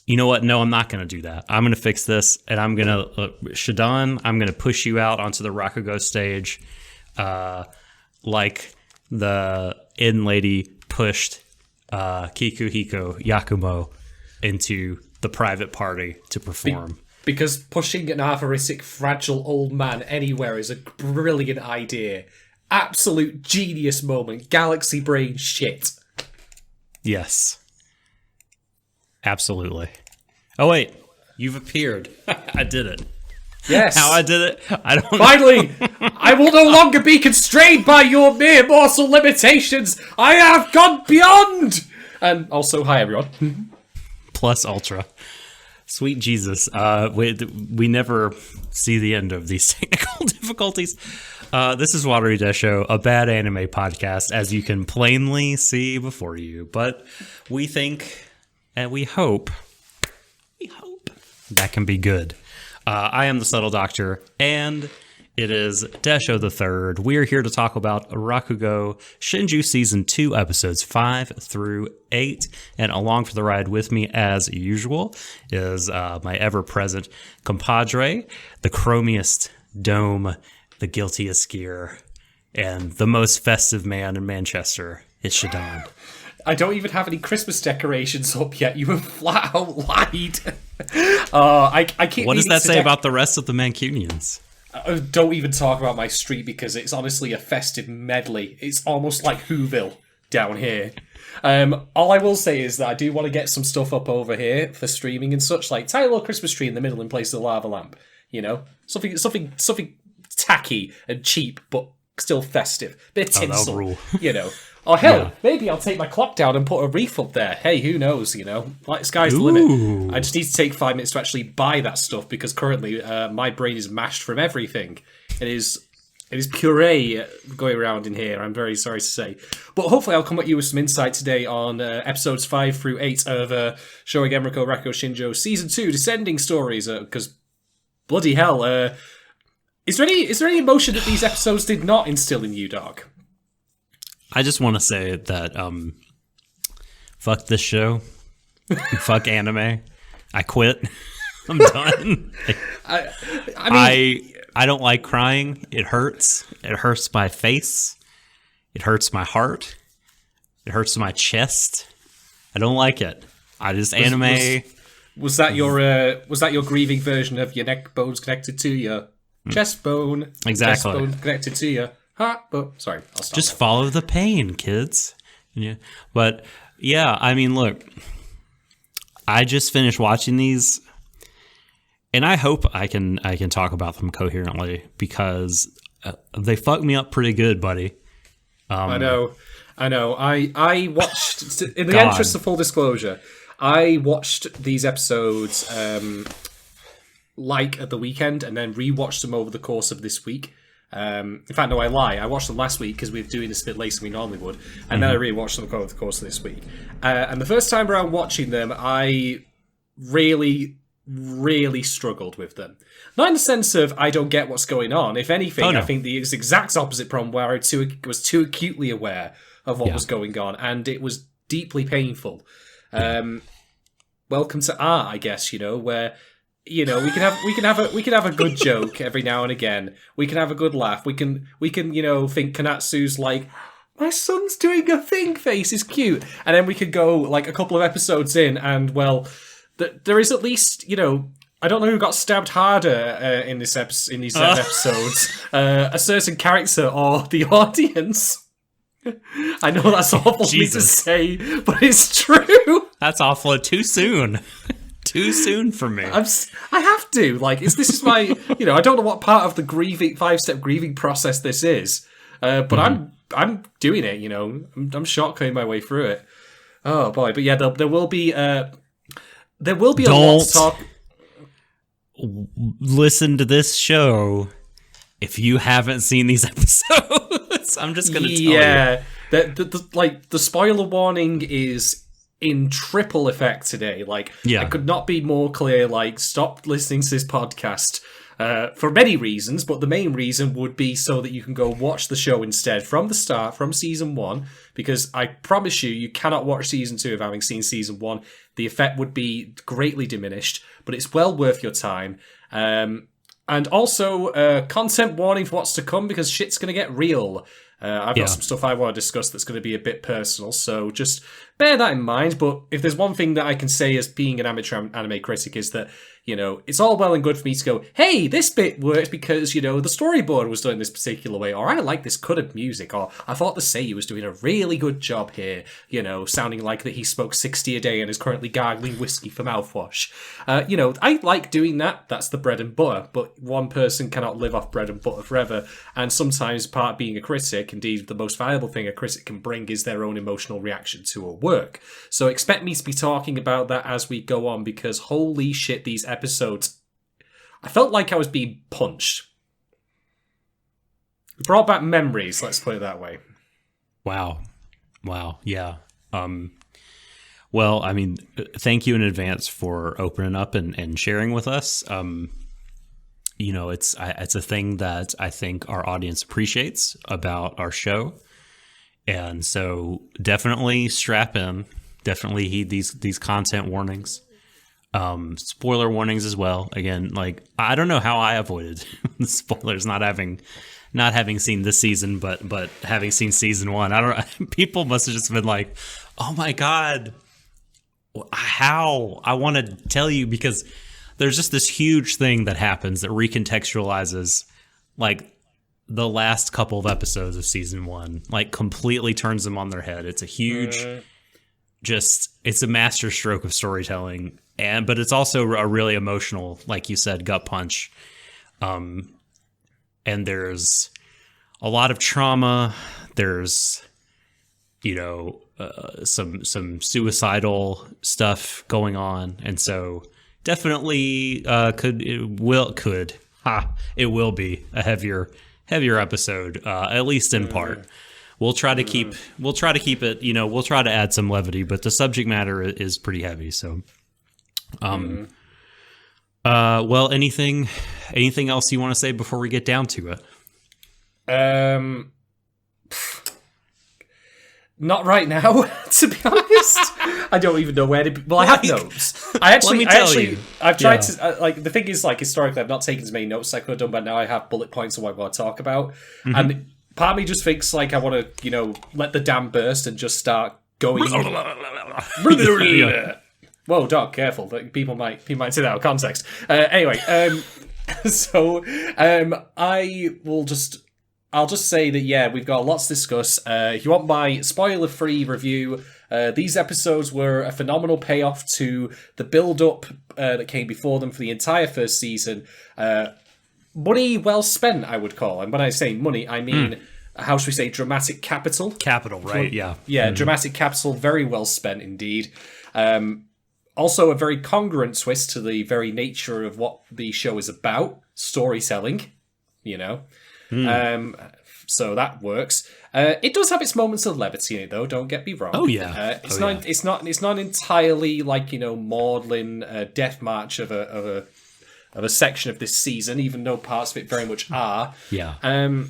you know what? No, I'm not going to do that. I'm going to fix this, and I'm going to, Shadon, I'm going to push you out onto the Rakugo stage like the Inn Lady pushed Kikuhiko Yakumo into the private party to perform. Because pushing an avaricic, fragile old man anywhere is a brilliant idea. Absolute genius moment. Galaxy brain shit. Yes. Absolutely. Oh, wait. You've appeared. I did it. Yes. How I did it, I don't Finally, I will no longer be constrained by your mere mortal limitations. I have gone beyond. And also, hi, everyone. Plus Ultra. Sweet Jesus. We never see the end of these technical difficulties. This is Warui Deshou, a bad anime podcast, as you can plainly see before you. But we think and we hope that can be good. I am the Subtle Doctor, and it is Deshou the Third. We are here to talk about Rakugo Shinju Season 2, Episodes 5 through 8. And along for the ride with me, as usual, is my ever-present compadre, the chromiest dome, the guiltiest gear, and the most festive man in Manchester. It's Shadon. I don't even have any Christmas decorations up yet. You have flat out lied. I keep. What does that say about the rest of the Mancunians? Don't even talk about my street because it's honestly a festive medley. It's almost like Whoville down here. All I will say is that I do want to get some stuff up over here for streaming and such, like tiny little Christmas tree in the middle in place of the lava lamp. You know, something tacky and cheap, but still festive. Bit of tinsel, rule. You know. Oh, hell, maybe I'll take my clock down and put a wreath up there. Hey, who knows, you know? Like, sky's the limit. I just need to take 5 minutes to actually buy that stuff because currently my brain is mashed from everything. It is puree going around in here, I'm very sorry to say. But hopefully I'll come at you with some insight today on episodes 5 through 8 of Showa Genroku Rakugo Shinju Season 2 Descending Stories, because bloody hell, is there any emotion that these episodes did not instill in you, dog? I just want to say that fuck this show. Fuck anime. I quit. I'm done. I don't like crying. It hurts. It hurts my face. It hurts my heart. It hurts my chest. I don't like it. Anime. Was that your grieving version of your neck bones connected to your chest bone? Exactly. Chest bone connected to your heart bone. Sorry, I'll stop. Just follow the pain, kids. Yeah. But yeah, I mean, look. I just finished watching these, and I hope I can talk about them coherently because they fucked me up pretty good, buddy. I know. I watched, in the interest of full disclosure, I watched these episodes at the weekend and then rewatched them over the course of this week. In fact, no, I lie. I watched them last week because we were doing this a bit later than we normally would, and then I rewatched them over the course of this week. And the first time around watching them, I really, really struggled with them. Not in the sense of I don't get what's going on. If anything, I think the exact opposite problem where I was too acutely aware of what was going on, and it was deeply painful. Welcome to art, I guess. You know, where we can have a good joke every now and again. We can have a good laugh. We can think Kanatsu's like, my son's doing a thing face is cute, and then we could go like a couple of episodes in, and well, there is at least I don't know who got stabbed harder in these episodes, a certain character or the audience. I know that's awful for me to say, but it's true. That's awful. Too soon. Too soon for me. I have to. This is my, I don't know what part of the 5-step grieving process this is, but I'm doing it. I'm shotgunning my way through it. Oh boy, but yeah, there will be a lot to talk. Listen to this show if you haven't seen these episodes. I'm just gonna tell you. Yeah, the spoiler warning is in triple effect today. I could not be more clear. Stop listening to this podcast. for many reasons, but the main reason would be so that you can go watch the show instead from the start, from season 1, because I promise you cannot watch season 2 of having seen season 1. The effect would be greatly diminished, but it's well worth your time. And also, content warning for what's to come, because shit's going to get real. I've got some stuff I want to discuss that's going to be a bit personal, so just bear that in mind. But if there's one thing that I can say as being an amateur anime critic is that, it's all well and good for me to go, hey, this bit works because, the storyboard was done this particular way, or I like this cut of music, or I thought the Seiyu was doing a really good job here, sounding like that he smokes 60 a day and is currently gargling whiskey for mouthwash. I like doing that. That's the bread and butter, but one person cannot live off bread and butter forever, and sometimes part of being a critic, indeed the most valuable thing a critic can bring, is their own emotional reaction to a work. So expect me to be talking about that as we go on, because holy shit, these episodes, I felt like I was being punched. It brought back memories, let's put it that way. Wow, yeah. Well, I mean, thank you in advance for opening up and sharing with us. It's a thing that I think our audience appreciates about our show. And so definitely strap in, definitely heed these content warnings, spoiler warnings as well. Again, like, I don't know how I avoided spoilers, not having seen this season, but having seen season 1. I don't. People must have just been like, oh my God, how? I want to tell you, because there's just this huge thing that happens that recontextualizes, like, the last couple of episodes of season 1, like, completely turns them on their head. It's a huge, it's a master stroke of storytelling, but it's also a really emotional, like you said, gut punch. And there's a lot of trauma. There's, some suicidal stuff going on, and so definitely it will be a heavier episode, at least in part. We'll try to keep it, we'll try to add some levity, but the subject matter is pretty heavy. So, well, anything else you want to say before we get down to it? Not right now, to be honest. I don't even know where to. Well, I have notes. I've tried to. The thing is, historically, I've not taken as many notes as I could have done, but now I have bullet points of what I want to talk about. Mm-hmm. And part of me just thinks, I want to, let the dam burst and just start going. Whoa, Doc, careful. People might see that out of context. Anyway, I'll just say that, we've got lots to discuss. If you want my spoiler-free review, these episodes were a phenomenal payoff to the build-up that came before them for the entire first season. Money well spent, I would call. And when I say money, I mean, how should we say, dramatic capital? Capital, right, yeah. Yeah, dramatic capital, very well spent indeed. Also, a very congruent twist to the very nature of what the show is about, storytelling, So that works. It does have its moments of levity in it, though. Don't get me wrong. Oh yeah, It's not entirely maudlin death march of a section of this season, even though parts of it very much are. Yeah. And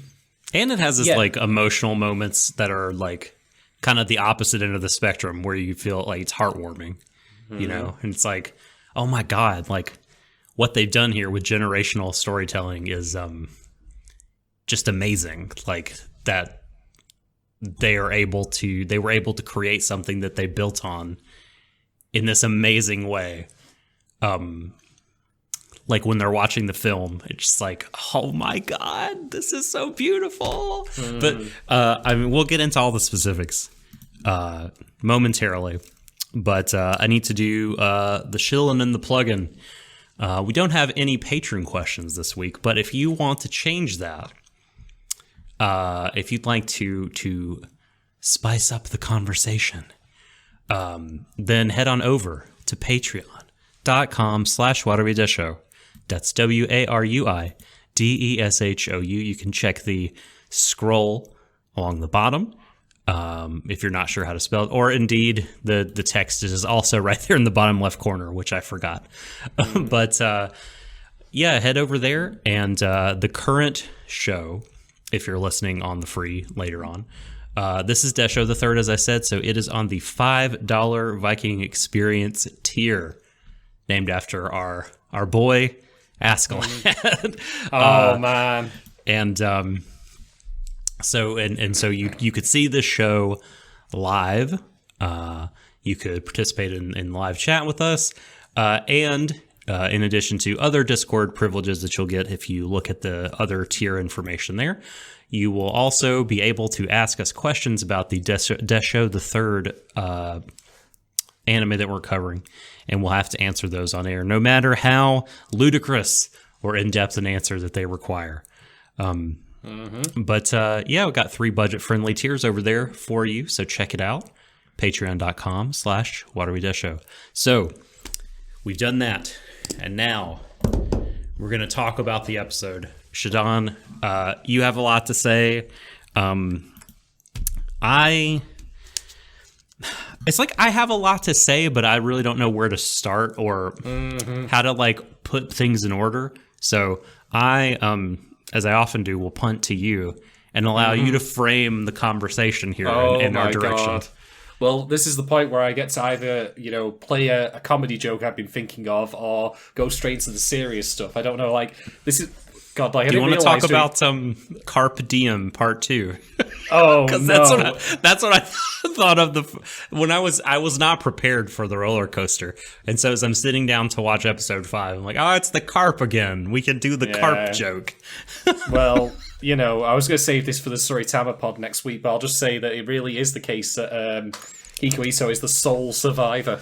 it has this emotional moments that are kind of the opposite end of the spectrum, where you feel like it's heartwarming, and it's like, oh my God, what they've done here with generational storytelling is just amazing. That they were able to create something that they built on in this amazing way. When they're watching the film, it's just like, oh my God, this is so beautiful. But we'll get into all the specifics momentarily. But I need to do the shillin' and the plugin. We don't have any patron questions this week, but if you want to change that, if you'd like to spice up the conversation, then head on over to patreon.com/Warui Deshou. That's WARUI DESHOU. You can check the scroll along the bottom if you're not sure how to spell it, or indeed the text is also right there in the bottom left corner, which I forgot. But yeah, head over there. And the current show, if you're listening on the free later on, this is Deshou the Third, as I said, so it is on the $5 Viking Experience tier, named after our boy Askeladd. Oh man! And so you could see this show live. You could participate in live chat with us, and in addition to other Discord privileges that you'll get if you look at the other tier information there, you will also be able to ask us questions about the Deshou the Third anime that we're covering, and we'll have to answer those on air, no matter how ludicrous or in-depth an answer that they require. But yeah, we've got 3 budget-friendly tiers over there for you, so check it out. Patreon.com/WateryDesho. So, we've done that, and now we're going to talk about the episode. Shadon, you have a lot to say. It's like I have a lot to say, but I really don't know where to start or how to like put things in order. So I, as I often do, will punt to you and allow you to frame the conversation here in our direction. God. Well, this is the point where I get to either, play a comedy joke I've been thinking of or go straight into the serious stuff. I don't know, this is... God, do you want to talk about Carpe Diem Part 2? Oh, no. That's what I thought of when I was not prepared for the roller coaster. And so as I'm sitting down to watch episode 5, I'm like, oh, it's the carp again. We can do the carp joke. Well, I was going to save this for the Storytama pod next week, but I'll just say that it really is the case that Hikuiso is the sole survivor.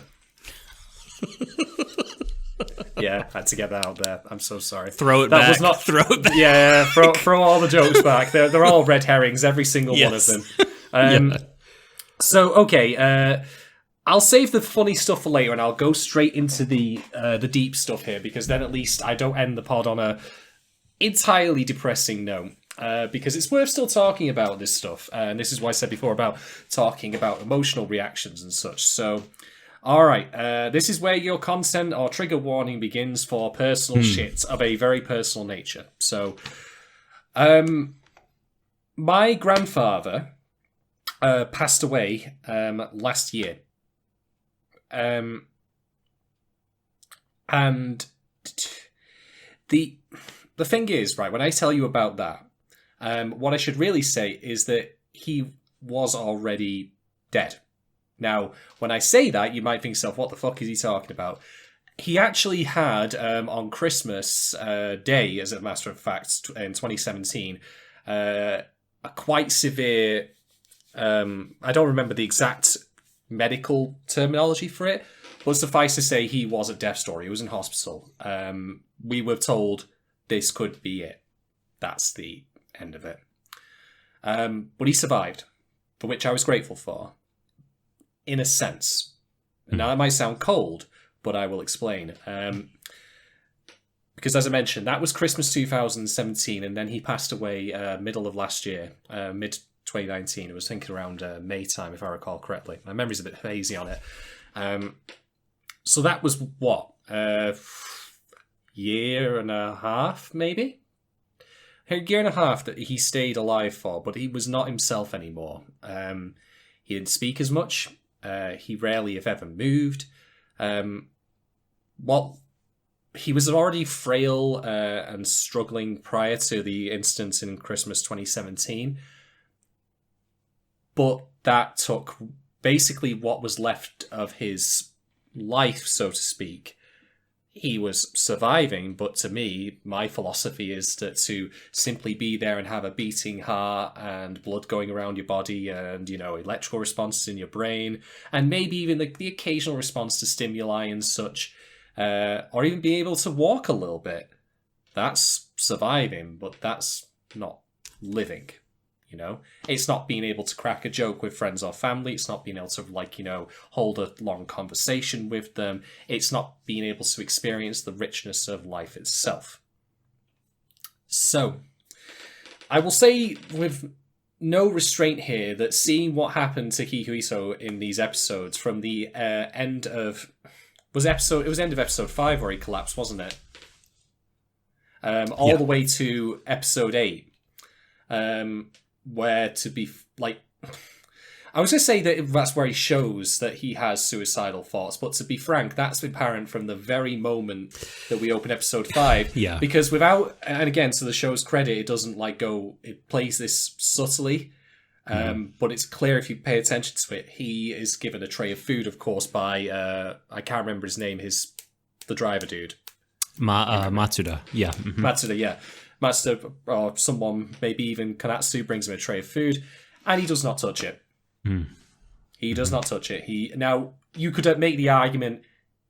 Yeah, I had to get that out there. I'm so sorry. Throw it back. Throw it back. Yeah, throw all the jokes back. They're all red herrings, every single one of them. So, okay, I'll save the funny stuff for later, and I'll go straight into the deep stuff here, because then at least I don't end the pod on a entirely depressing note. Because it's worth still talking about this stuff, and this is what I said before about talking about emotional reactions and such. So... all right, this is where your content or trigger warning begins for personal shit of a very personal nature. So, my grandfather passed away last year. And the thing is, right, when I tell you about that, what I should really say is that he was already dead. Now, when I say that, you might think to yourself, what the fuck is he talking about? He actually had, on Christmas Day, as a matter of fact, in 2017, a quite severe... I don't remember the exact medical terminology for it, but suffice to say, he was at death's door. He was in hospital. We were told this could be it. That's the end of it. But he survived, for which I was grateful for. In a sense. Now, that might sound cold, but I will explain. Because as I mentioned, that was Christmas 2017, and then he passed away middle of last year, mid-2019. I was thinking around May time, if I recall correctly. My memory's a bit hazy on it. So that was, what? Year and a half, maybe? A year and a half that he stayed alive for, but he was not himself anymore. He didn't speak as much. He rarely, if ever, moved. He was already frail and struggling prior to the incident in Christmas 2017. But that took basically what was left of his life, so to speak. He was surviving, but to me, my philosophy is that to simply be there and have a beating heart and blood going around your body and, electrical responses in your brain, and maybe even the occasional response to stimuli and such, or even be able to walk a little bit. That's surviving, but that's not living. It's not being able to crack a joke with friends or family. It's not being able to, hold a long conversation with them. It's not being able to experience the richness of life itself. So, I will say with no restraint here that seeing what happened to Hikuiso in these episodes from the end of... It was end of episode 5 where he collapsed, wasn't it? all the way to episode 8, where to be like, I was going to say that that's where he shows that he has suicidal thoughts, but to be frank, that's apparent from the very moment that we open episode 5. Yeah. Because without, and again, to the show's credit, it doesn't it plays this subtly, but it's clear if you pay attention to it. He is given a tray of food, of course, by, I can't remember his name, the driver dude. Matsuda, yeah. Mm-hmm. Matsuda, yeah. Matsuda, or someone, maybe even Kanatsu, brings him a tray of food, and he does not touch it. He does not touch it. Now, you could make the argument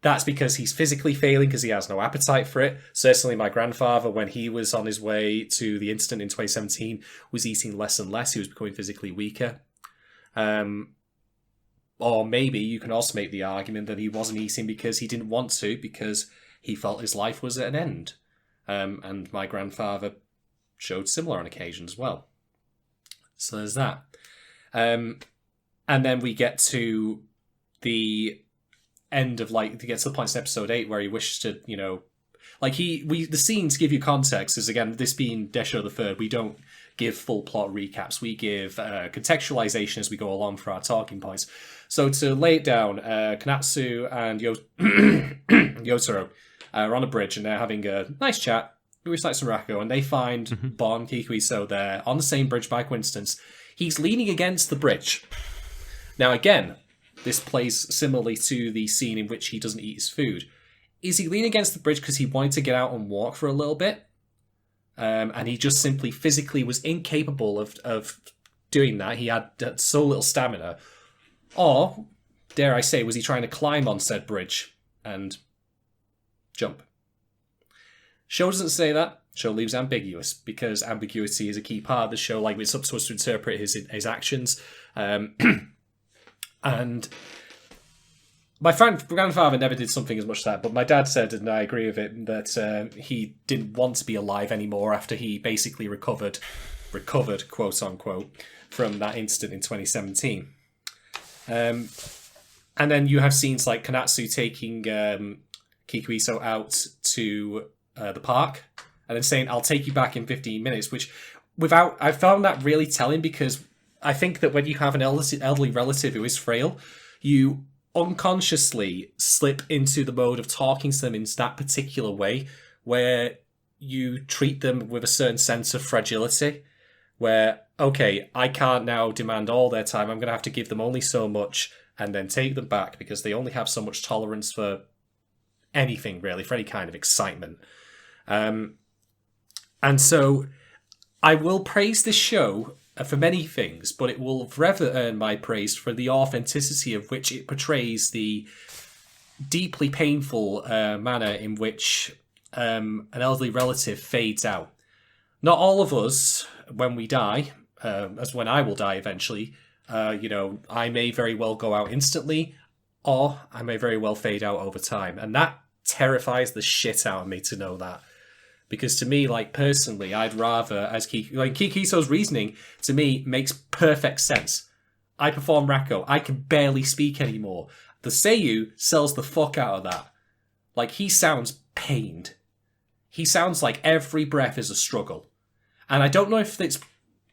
that's because he's physically failing because he has no appetite for it. Certainly my grandfather, when he was on his way to the incident in 2017, was eating less and less. He was becoming physically weaker. Or maybe you can also make the argument that he wasn't eating because he didn't want to, because he felt his life was at an end. And my grandfather showed similar on occasion as well. So there's that. And then we get to the end of to get to the point in episode 8 where he wishes to, the scenes give you context, is again, this being Deshou the Third, we don't give full plot recaps. We give contextualization as we go along for our talking points. So to lay it down, Kanatsu and Yotaro are on a bridge and they're having a nice chat. We recite some Rakugo and they find Bon Kikuiso there on the same bridge by coincidence. He's leaning against the bridge. Now, again, this plays similarly to the scene in which he doesn't eat his food. Is he leaning against the bridge because he wanted to get out and walk for a little bit? And he just simply physically was incapable of doing that. He had so little stamina. Or, dare I say, was he trying to climb on said bridge and jump? Show doesn't say that. Show leaves ambiguous, because ambiguity is a key part of the show. Like, it's up to us to interpret his actions. And my grandfather never did something as much as that, but my dad said, and I agree with it, that he didn't want to be alive anymore after he basically recovered, quote unquote, from that incident in 2017. And then you have scenes like Kanatsu taking Kikuiso out to the park and then saying, "I'll take you back in 15 minutes," which I found that really telling, because I think that when you have an elderly relative who is frail, you unconsciously slip into the mode of talking to them in that particular way, where you treat them with a certain sense of fragility, where, okay, I can't now demand all their time, I'm going to have to give them only so much and then take them back because they only have so much tolerance for anything, really, for any kind of excitement. And so I will praise this show for many things, but it will forever earn my praise for the authenticity of which it portrays the deeply painful manner in which an elderly relative fades out. Not all of us, when we die, as when I will die eventually, I may very well go out instantly, or I may very well fade out over time. And that terrifies the shit out of me to know that. Because to me, personally, I'd rather, as Kikiso's reasoning, to me, makes perfect sense. I perform Rakugo. I can barely speak anymore. The Seiyu sells the fuck out of that. He sounds pained. He sounds like every breath is a struggle. And I don't know if it's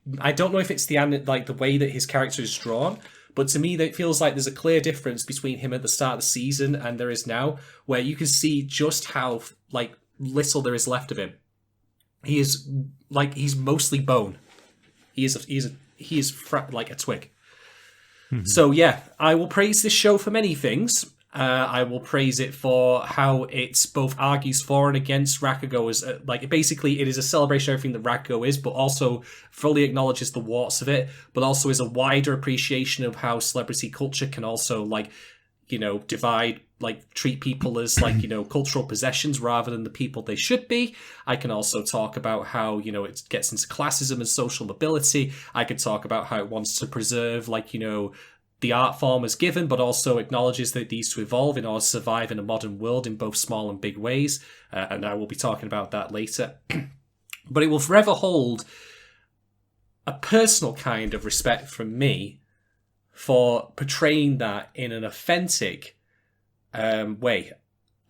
the way that his character is drawn, but to me, it feels like there's a clear difference between him at the start of the season and there is now, where you can see just how, little there is left of him. He is he's mostly bone. He is like a twig. Mm-hmm. So yeah, I will praise this show for many things. I will praise it for how it both argues for and against Rakugo, as basically it is a celebration of everything that Rakugo is, but also fully acknowledges the warts of it, but also is a wider appreciation of how celebrity culture can also divide, treat people as cultural possessions rather than the people they should be. I can also talk about how it gets into classism and social mobility. I could talk about how it wants to preserve the art form as given, but also acknowledges that it needs to evolve in order to survive in a modern world in both small and big ways. And I will be talking about that later. But it will forever hold a personal kind of respect from me for portraying that in an authentic way,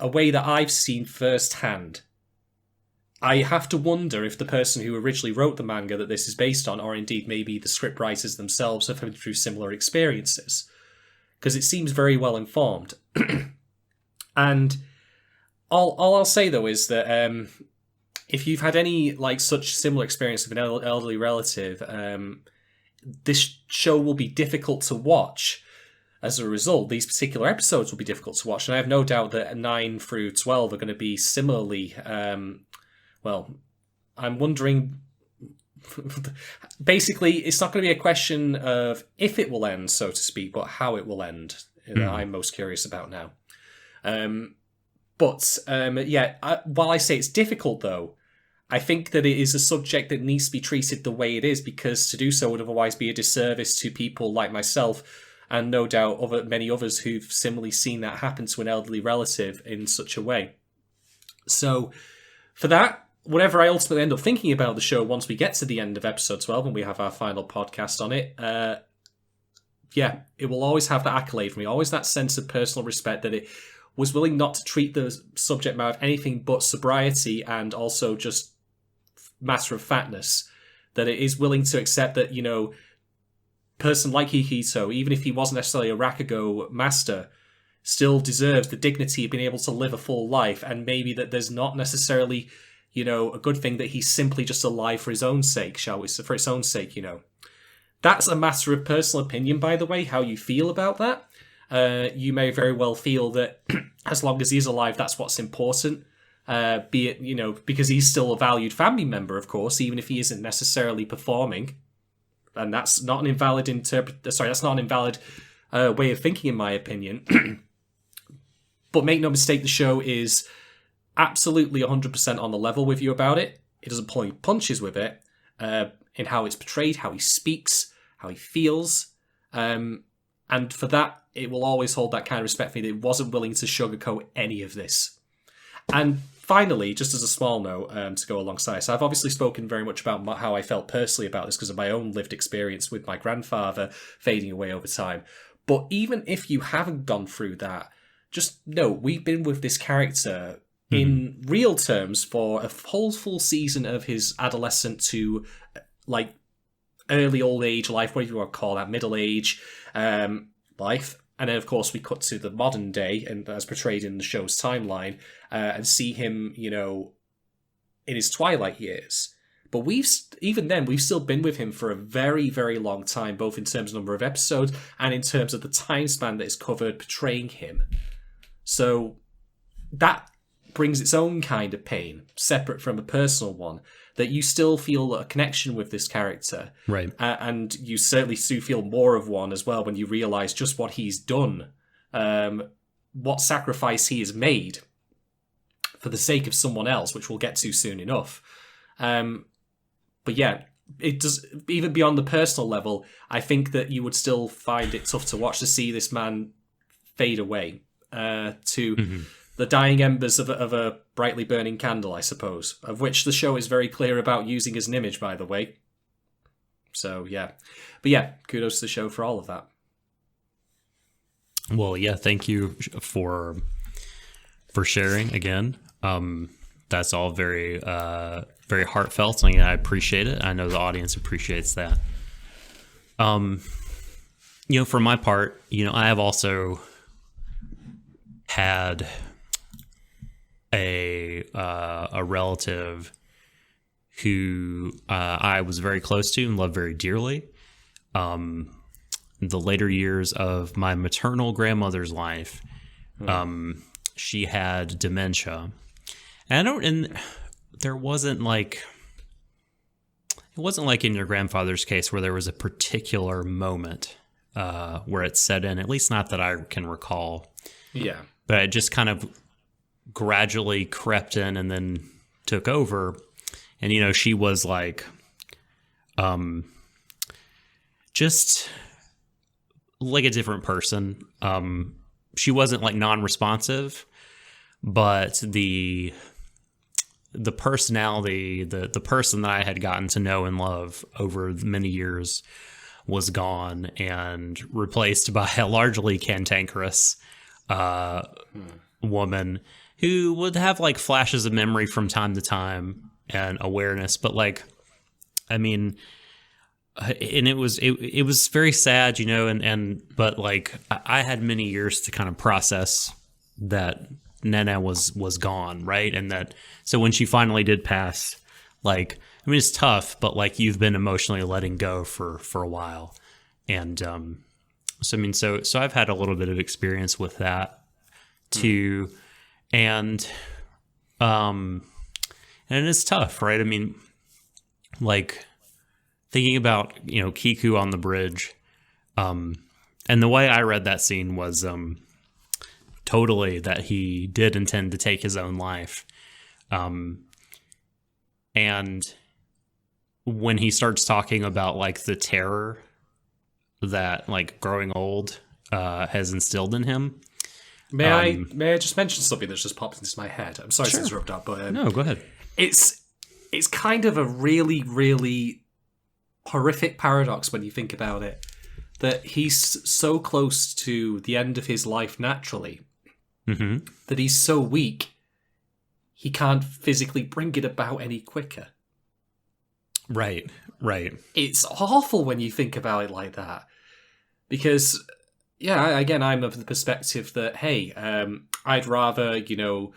a way that I've seen firsthand I have to wonder if the person who originally wrote the manga that this is based on, or indeed maybe the script writers themselves, have been through similar experiences. Because it seems very well informed. And all I'll say, though, is that if you've had any like such similar experience with an elderly relative, this show will be difficult to watch. As a result, these particular episodes will be difficult to watch. And I have no doubt that 9 through 12 are going to be similarly... well, I'm wondering... Basically, it's not going to be a question of if it will end, so to speak, but how it will end. I'm most curious about now. While I say it's difficult, though, I think that it is a subject that needs to be treated the way it is, because to do so would otherwise be a disservice to people like myself, and no doubt many others who've similarly seen that happen to an elderly relative in such a way. So, for that, whatever I ultimately end up thinking about the show once we get to the end of episode 12 and we have our final podcast on it, it will always have that accolade for me, always that sense of personal respect that it was willing not to treat the subject matter of anything but sobriety and also just matter of factness, that it is willing to accept that, you know, person like Hikito, even if he wasn't necessarily a Rakugo master, still deserves the dignity of being able to live a full life, and maybe that there's not necessarily, you know, a good thing that he's simply just alive for his own sake, shall we say, for its own sake, you know. That's a matter of personal opinion, by the way, how you feel about that. You may very well feel that as long as he's alive, that's what's important. Be it, you know, because he's still a valued family member, of course, even if he isn't necessarily performing. And that's not an invalid way of thinking, in my opinion. But make no mistake, the show is absolutely 100% on the level with you about it. It doesn't pull any punches with it in how it's portrayed, how he speaks, how he feels. And for that, it will always hold that kind of respect for me that it wasn't willing to sugarcoat any of this. And finally, just as a small note to go alongside, so I've obviously spoken very much about how I felt personally about this because of my own lived experience with my grandfather fading away over time. But even if you haven't gone through that, just know we've been with this character in real terms for a whole full season of his adolescent to like early old age life, whatever you want to call that, middle age life. And then, of course, we cut to the modern day, and as portrayed in the show's timeline, and see him, you know, in his twilight years. But even then, we've still been with him for a very, very long time, both in terms of number of episodes and in terms of the time span that is covered portraying him. So that brings its own kind of pain, separate from a personal one, that you still feel a connection with this character. Right. And you certainly do feel more of one as well when you realise just what he's done, what sacrifice he has made for the sake of someone else, which we'll get to soon enough. But yeah, it does, even beyond the personal level, I think that you would still find it tough to watch, to see this man fade away to the dying embers of a brightly burning candle, I suppose, of which the show is very clear about using as an image, by the way. So, yeah. But yeah, kudos to the show for all of that. Well, yeah, thank you for sharing again. That's all very, very heartfelt, and I appreciate it. I know the audience appreciates that. You know, for my part, you know, I have also had a relative who I was very close to and loved very dearly. The later years of my maternal grandmother's life, she had dementia, and there wasn't like, it wasn't like in your grandfather's case where there was a particular moment where it set in, at least not that I can recall. Yeah. But it just kind of gradually crept in and then took over. And, you know, she was like, just like a different person. She wasn't like non-responsive, but the personality, the person that I had gotten to know and love over many years was gone and replaced by a largely cantankerous woman who would have like flashes of memory from time to time and awareness, but like, I mean, and it was very sad, you know, but like I had many years to kind of process that Nana was gone, right? And that, so when she finally did pass, like, I mean, it's tough, but like you've been emotionally letting go for a while. And so I mean, so I've had a little bit of experience with that too. And it's tough, right? I mean, like thinking about, you know, Kiku on the bridge, and the way I read that scene was totally that he did intend to take his own life. And when he starts talking about like the terror that like growing old has instilled in him. May I just mention something that's just popped into my head? I'm sorry to interrupt that, but no, go ahead. It's kind of a really, really horrific paradox when you think about it, that he's so close to the end of his life naturally, that he's so weak he can't physically bring it about any quicker. Right. It's awful when you think about it like that, because again, I'm of the perspective that, hey, I'd rather go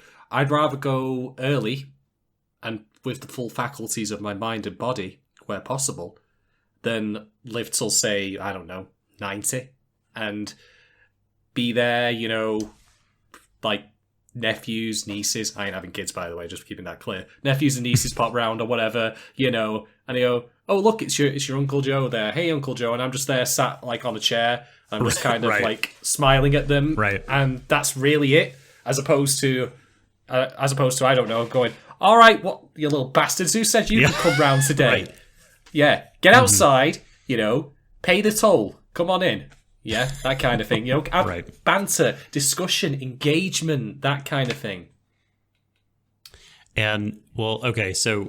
early and with the full faculties of my mind and body where possible than live till, say, I don't know, 90 and be there, you know, like nephews, nieces. I ain't having kids, by the way, just keeping that clear. Nephews and nieces pop round or whatever, you know, and they go, oh, look, it's your Uncle Joe there. Hey, Uncle Joe. And I'm just there sat like on a chair. I'm just kind of like smiling at them. Right. And that's really it. As opposed to, I don't know, going, all right, what, you little bastards, who said you could come round today? Right. Yeah, get outside, you know, pay the toll, come on in. Yeah, that kind of thing. You know, have banter, discussion, engagement, that kind of thing. And, well, okay, so,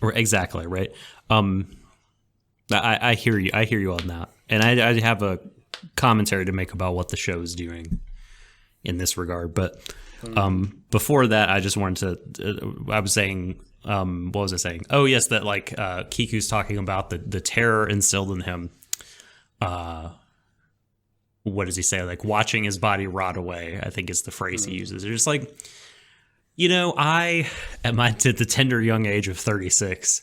exactly, right? I hear you. I hear you on that. And I have a commentary to make about what the show is doing in this regard. But before that, I just wanted to, I was saying, what was I saying? Oh, yes, that like Kiku's talking about the terror instilled in him. What does he say? Like watching his body rot away, I think is the phrase he uses. It's just like, you know, at the tender young age of 36,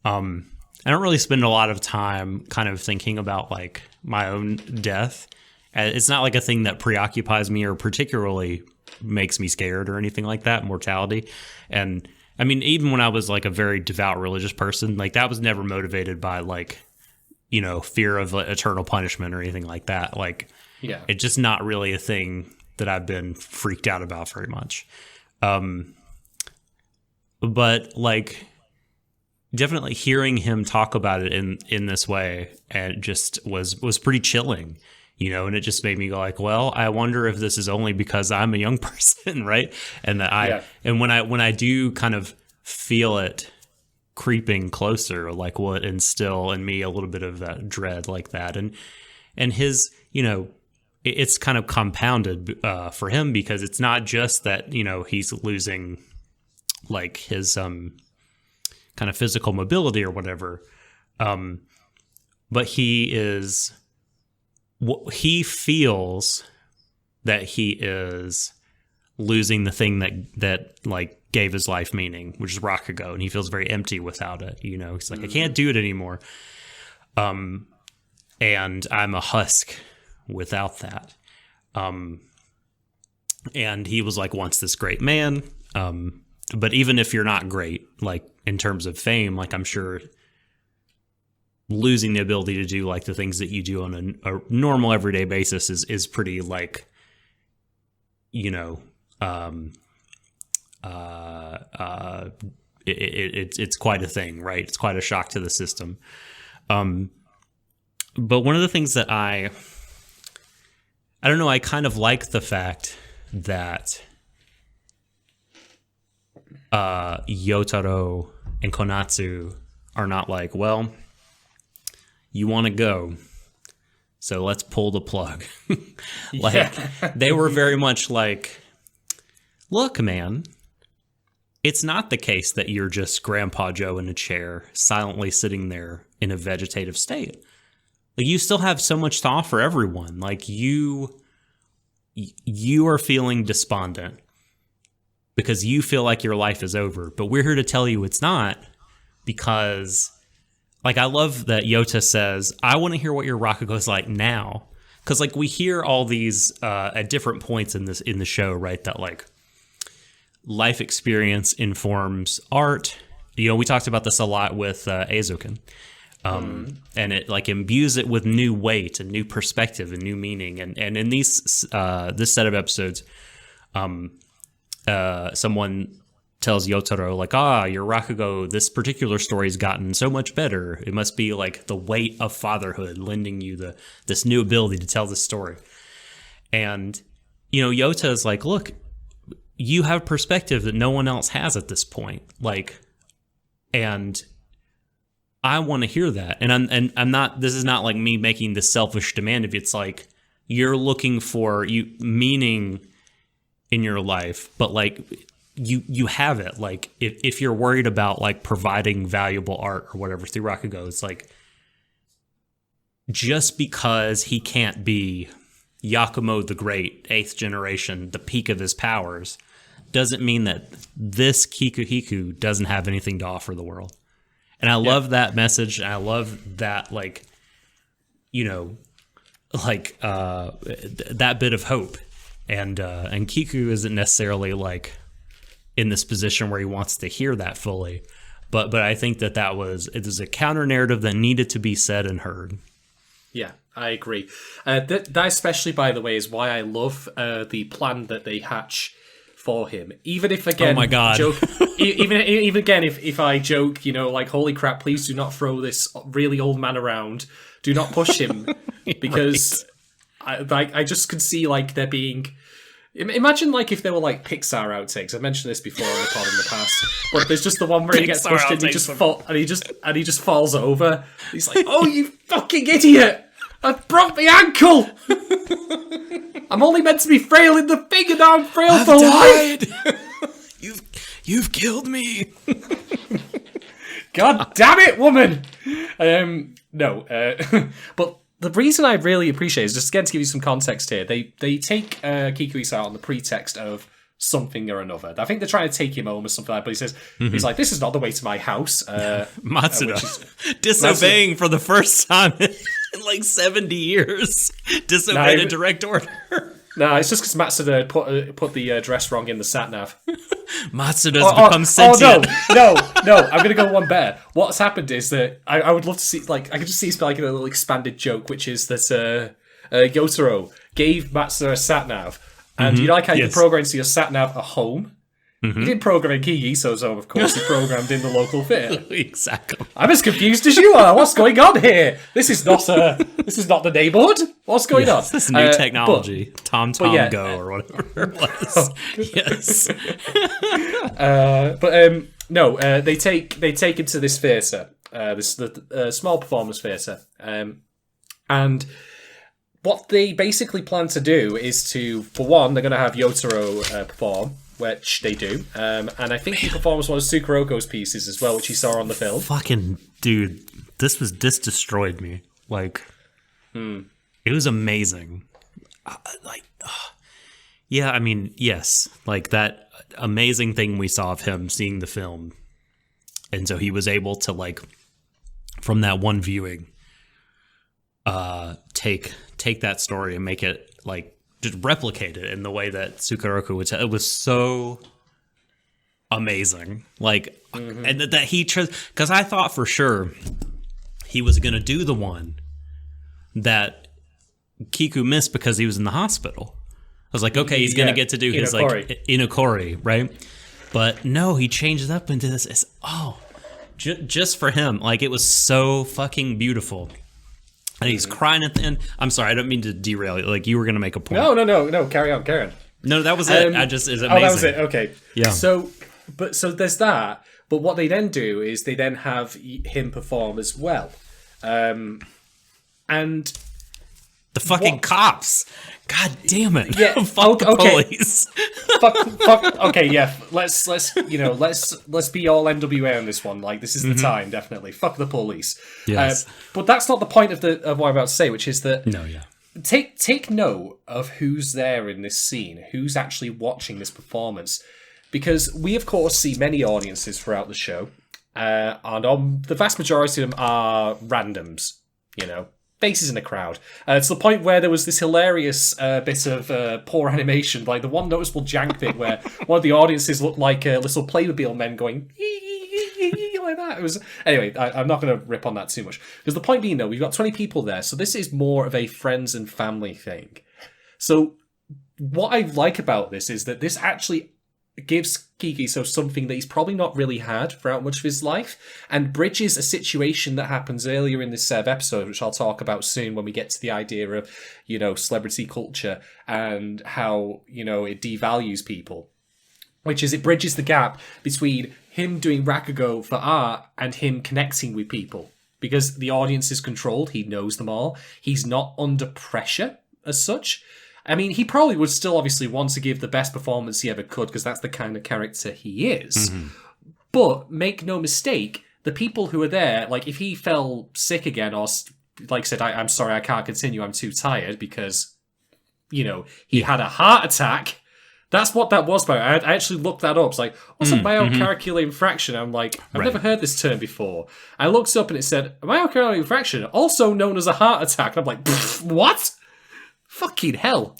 I don't really spend a lot of time kind of thinking about like my own death. It's not like a thing that preoccupies me or particularly makes me scared or anything like that, mortality. And I mean, even when I was like a very devout religious person, like that was never motivated by like, you know, fear of eternal punishment or anything like that. Like, yeah, it's just not really a thing that I've been freaked out about very much. But like, definitely hearing him talk about it in this way, and just was pretty chilling, you know. And it just made me go like, well, I wonder if this is only because I'm a young person, right? And that and when I do kind of feel it creeping closer, like what instill in me a little bit of that dread like that, and his, you know, it's kind of compounded for him, because it's not just that, you know, he's losing like his kind of physical mobility or whatever, but he feels that he is losing the thing that like gave his life meaning, which is Rakugo, and he feels very empty without it. You know, he's like, I can't do it anymore. And I'm a husk without that. And he was like once this great man. But even if you're not great, like in terms of fame, like I'm sure losing the ability to do like the things that you do on a normal everyday basis is pretty like, you know, it's quite a thing, right? It's quite a shock to the system. But one of the things that I don't know, I kind of like the fact that Yotaro and Konatsu are not like, well, you want to go, so let's pull the plug. Like, they were very much like, look, man, it's not the case that you're just Grandpa Joe in a chair, silently sitting there in a vegetative state. Like, you still have so much to offer everyone. Like, you are feeling despondent because you feel like your life is over. But we're here to tell you it's not, because, like, I love that Yota says, I want to hear what your Rakugo's like now. Because, like, we hear all these at different points in the show, right? That, like, life experience informs art. You know, we talked about this a lot with Eizouken. And it, like, imbues it with new weight and new perspective and new meaning. And in this set of episodes, someone tells Yotaro, like, your Rakugo, this particular story's gotten so much better. It must be, like, the weight of fatherhood lending you this new ability to tell this story. And, you know, Yota is like, look, you have perspective that no one else has at this point. Like, and I want to hear that. And I'm not, this is not like me making this selfish demand of you. It's like, you're looking for meaning in your life, but, like, you have it. Like, if you're worried about, like, providing valuable art or whatever through Rakugo, it's like, just because he can't be Yakumo the Great, 8th generation, the peak of his powers, doesn't mean that this Kikuhiku doesn't have anything to offer the world. And I love that message. And I love that, like, you know, like, that bit of hope. And Kiku isn't necessarily, like, in this position where he wants to hear that fully. But I think it was a counter narrative that needed to be said and heard. Yeah, I agree. That especially, by the way, is why I love the plan that they hatch for him. Even if, again, oh my God. even again, if I joke, you know, like, holy crap, please do not throw this really old man around. Do not push him, because I just could see, like, there being. Imagine, like, if there were, like, Pixar outtakes. I mentioned this before on the pod in the past, but there's just the one where he gets pushed and he just falls over. He's like, "Oh, you fucking idiot! I've broke my ankle. I'm only meant to be frail in the thing, and now I'm frail for life. You've killed me. God damn it, woman." But the reason I really appreciate is, just again to give you some context here, they take Kikui's out on the pretext of something or another. I think they're trying to take him home or something like that, but he says, he's like, "This is not the way to my house." Matsuda disobeying for the first time in like 70 years. Disobeyed a direct order. No, it's just because Matsuda put the address wrong in the sat-nav. Matsuda's become sentient. No, I'm going to go one better. What's happened is that I would love to see, like, I could just see it's like a little expanded joke, which is that Yotaro gave Matsuda a sat-nav, and you know, like how you program to your sat-nav a home? He didn't program in Kigiso's home, of course. He programmed in the local theatre. Exactly. I'm as confused as you are. What's going on here? This is not the neighbourhood. What's going on? This is new technology. Tom Go or whatever it was. Yes. They take him to this theatre, the small performance theatre, and what they basically plan to do is to, for one, they're going to have Yotaro perform, which they do, and I think he performs one of Tsukuroko's pieces as well, which he saw on the film. Fucking dude, this destroyed me. Like, it was amazing. Yeah, I mean, yes, like that amazing thing we saw of him seeing the film, and so he was able to, like, from that one viewing, take that story and make it, like, just replicate it in the way that Tsukuroku would tell. It was so amazing. Like, and that he chose, because I thought for sure he was going to do the one that Kiku missed because he was in the hospital. I was like, okay, he's going to get to do his, like, Inokori, right? But no, he changed it up into this. It's, just for him. Like, it was so fucking beautiful. And he's crying at the end. I'm sorry, I don't mean to derail you. Like, you were going to make a point. No. Carry on. No, that was it. It's amazing. Oh, that was it. Okay. Yeah. So there's that. But what they then do is they then have him perform as well. And the The fucking cops. God damn it. Yeah. Fuck the police. fuck. Okay, yeah. Let's be all NWA on this one. Like, this is the time, definitely. Fuck the police. Yes. But that's not the point of what I'm about to say, which is that No, yeah. Take note of who's there in this scene, who's actually watching this performance, because we of course see many audiences throughout the show, and the vast majority of them are randoms, faces in the crowd. To the point where there was this hilarious bit of poor animation, like the one noticeable jank bit where one of the audiences looked like little Playmobil men going like that. It was anyway. I'm not going to rip on that too much because the point being, though, we've got 20 people there, so this is more of a friends and family thing. So what I like about this is that this actually gives Kikiso something that he's probably not really had throughout much of his life, and bridges a situation that happens earlier in this set of episodes, which I'll talk about soon when we get to the idea of, celebrity culture and how, it devalues people. Which is, it bridges the gap between him doing Rakugo for art and him connecting with people. Because the audience is controlled, he knows them all, he's not under pressure as such. I mean, he probably would still obviously want to give the best performance he ever could, because that's the kind of character he is. Mm-hmm. But make no mistake, the people who are there, like if he fell sick again or like said, I'm sorry, I can't continue, I'm too tired because, he had a heart attack. That's what that was about. I actually looked that up. It's like, what's a myocalcular infraction? I'm like, I've never heard this term before. I looked it up and it said, myocalcular infraction, also known as a heart attack. And I'm like, what? Fucking hell.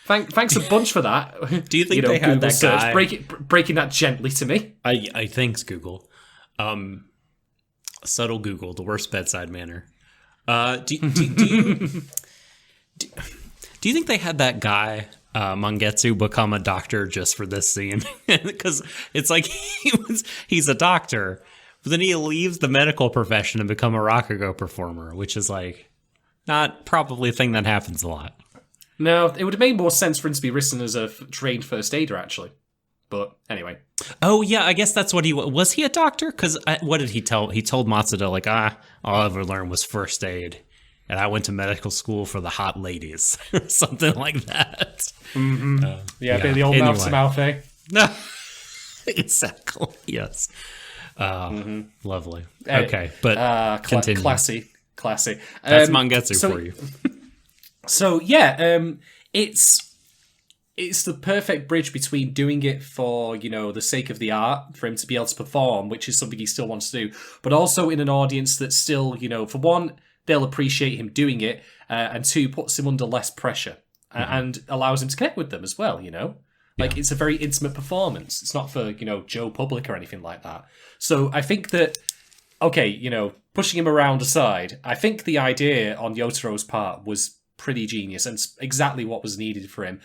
Thanks a bunch for that. Do you think they had Google that search, guy... breaking that gently to me? I thanks, Google. Subtle Google, the worst bedside manner. Do you think they had that guy... Mangetsu become a doctor just for this scene? Because it's like he's a doctor, but then he leaves the medical profession and become a Rakugo performer, which is like not probably a thing that happens a lot. No, it would have made more sense for him to be written as a trained first aider, actually. But anyway. Oh yeah, I guess that's what he was. He a doctor? Because what did he tell? He told Matsuda like, all I ever learned was first aid. And I went to medical school for the hot ladies, or something like that. Mm-hmm. Bit of the old mouth to mouth, eh? No, exactly. Yes. Lovely. Okay, but continue. Classy. That's Mangetsu for you. So yeah, it's the perfect bridge between doing it for the sake of the art, for him to be able to perform, which is something he still wants to do, but also in an audience that still, for one, they'll appreciate him doing it, and two, puts him under less pressure and allows him to connect with them as well, Like, it's a very intimate performance. It's not for, Joe Public or anything like that. So I think that, pushing him around aside, I think the idea on Yotaro's part was pretty genius and exactly what was needed for him.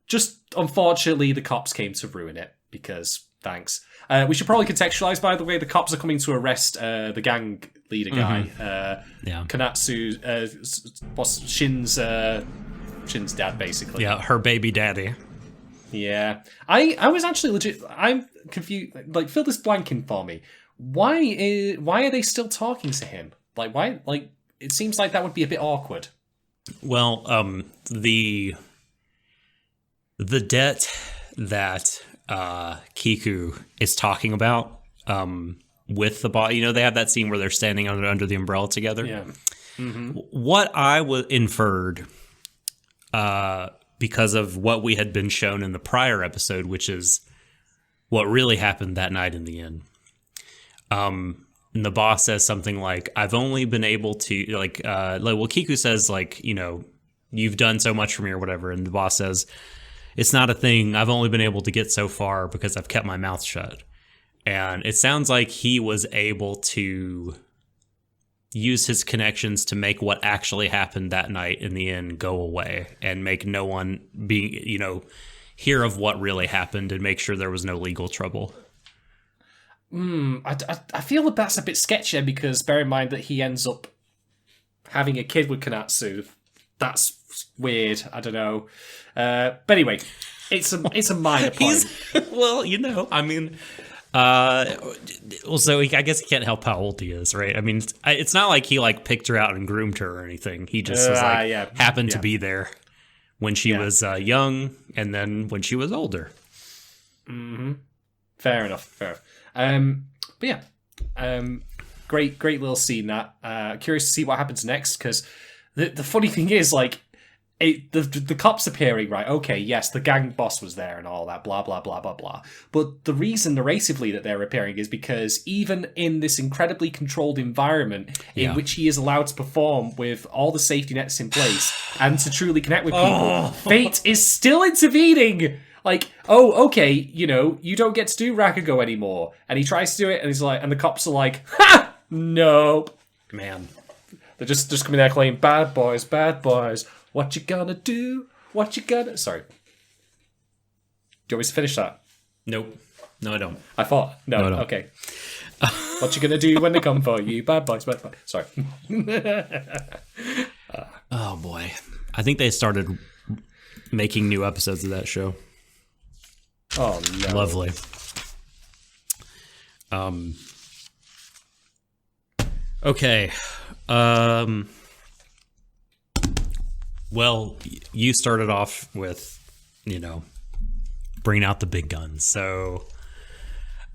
Just, unfortunately, the cops came to ruin it, because... Thanks. We should probably contextualize, by the way, the cops are coming to arrest the gang leader guy, Kanatsu, what's Shin's dad, basically. Yeah, her baby daddy. Yeah. I was actually legit... I'm confused. Like, fill this blank in for me. Why are they still talking to him? Like, why? Like, it seems like that would be a bit awkward. Well, the debt that... Kiku is talking about with the boss. They have that scene where they're standing under the umbrella together. Yeah. Mm-hmm. What I inferred because of what we had been shown in the prior episode, which is what really happened that night in the inn. And the boss says something like, I've only been able to Kiku says you've done so much for me or whatever. And the boss says, it's not a thing. I've only been able to get so far because I've kept my mouth shut. And it sounds like he was able to use his connections to make what actually happened that night in the end go away and make no one hear of what really happened and make sure there was no legal trouble. I feel that that's a bit sketchy because bear in mind that he ends up having a kid with Kanatsu. That's weird. I don't know. But anyway, it's a minor point. Well, I mean, Also, I guess he can't help how old he is, right? I mean, it's not like he like picked her out and groomed her or anything. He just was like happened to be there when she was young, and then when she was older. Mm-hmm. Fair enough. But yeah, great little scene. That curious to see what happens next, because the funny thing is, like, the cops appearing, right? Okay, yes, the gang boss was there and all that, blah blah blah blah blah. But the reason narratively that they're appearing is because even in this incredibly controlled environment in which he is allowed to perform with all the safety nets in place and to truly connect with people, fate is still intervening. Like, oh, okay, you know, you don't get to do Rakugo anymore, and he tries to do it, and he's like, and the cops are like, ha, nope, man. They're just coming there playing bad boys. What you gonna do? Sorry. Do you want me to finish that? Nope. No, I don't. I thought. No, I don't. Okay. What you gonna do when they come for you? Bad boys. Sorry. Oh, boy. I think they started making new episodes of that show. Oh, no. Lovely. Okay. Well, you started off with, you know, bringing out the big guns. So,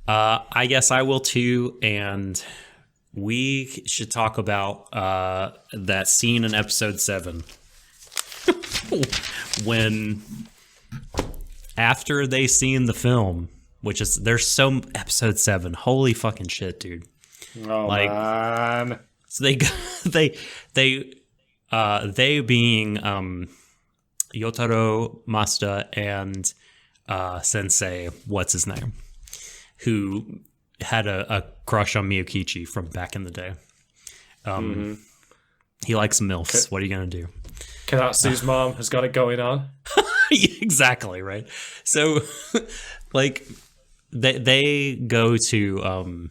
I guess I will too. And we should talk about that scene in episode 7 when, after they seen the film, which is, there's so episode 7. Holy fucking shit, dude. Oh, like, man. So they being Yotaro, Masta, and Sensei, what's his name, who had a crush on Miyokichi from back in the day. He likes MILFs. What are you going to do? Kanatsu's mom has got it going on. Exactly, right? So, like, they go to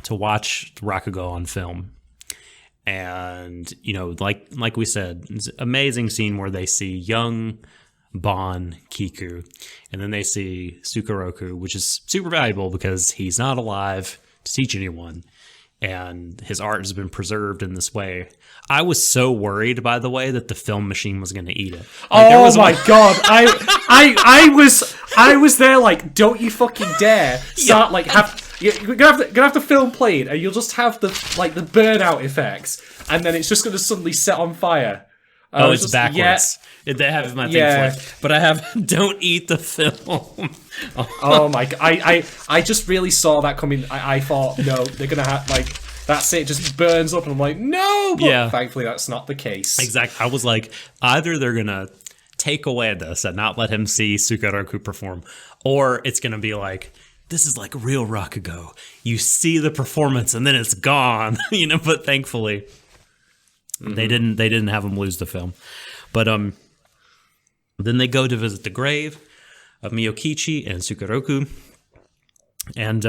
watch Rakugo on film. And, you know, like we said, it's an amazing scene where they see young Bon Kiku, and then they see Sukeroku, which is super valuable because he's not alive to teach anyone, and his art has been preserved in this way. I was so worried, by the way, that the film machine was going to eat it. Like, oh my god! I was there like, don't you fucking dare start like have. You're gonna have the film played, and you'll just have the burnout effects, and then it's just gonna suddenly set on fire. It's just backwards. Yeah. They have my thing flipped, but I have don't eat the film. Oh my god! I just really saw that coming. I thought, no, they're gonna have like that's it. Just burns up, and I'm like, no. But thankfully, that's not the case. Exactly. I was like, either they're gonna take away this and not let him see Sukeroku perform, or it's gonna be like, this is like real Rakugo. You see the performance and then it's gone, you know. But thankfully, they didn't have him lose the film. But then they go to visit the grave of Miyokichi and Sukeroku, and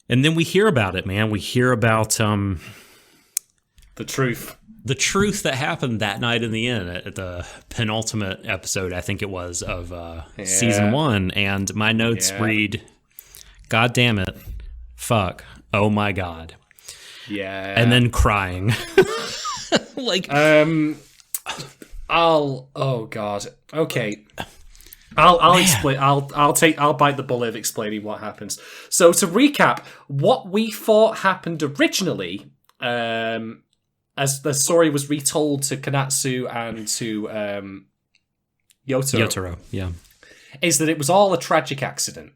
then we hear about it, man. We hear about the truth that happened that night in the inn at the penultimate episode, I think it was, of season 1. And my notes read, God damn it, fuck, oh my god. Yeah. And then crying. Like, oh god. Okay. I'll explain. I'll bite the bullet of explaining what happens. So to recap, what we thought happened originally, as the story was retold to Kanatsu and to Yotaro, yeah, is that it was all a tragic accident.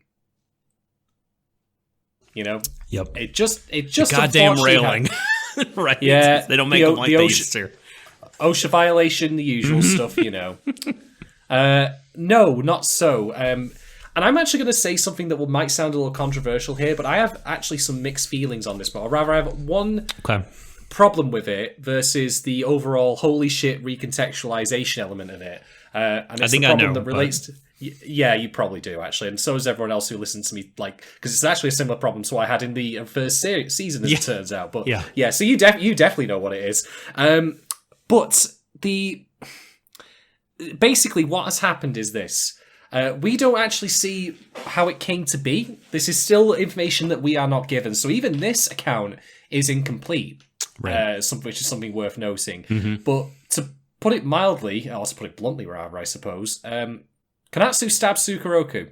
You know? Yep. It just goddamn railing. Right. Yeah. They don't make them like they used to. OSHA violation, the usual stuff, you know. No, not so. And I'm actually going to say something that might sound a little controversial here, but I have actually some mixed feelings on this, but or rather I have one problem with it versus the overall holy shit recontextualization element of it. And it's the problem that relates to... Yeah, you probably do, actually. And so does everyone else who listens to me, like, because it's actually a similar problem to what I had in the first season, as it turns out. But yeah, so you definitely know what it is. But basically what has happened is this. We don't actually see how it came to be. This is still information that we are not given. So even this account is incomplete, right. Which is something worth noting. Mm-hmm. But to put it mildly, or to put it bluntly rather, I suppose, Konatsu stabs Sukeroku.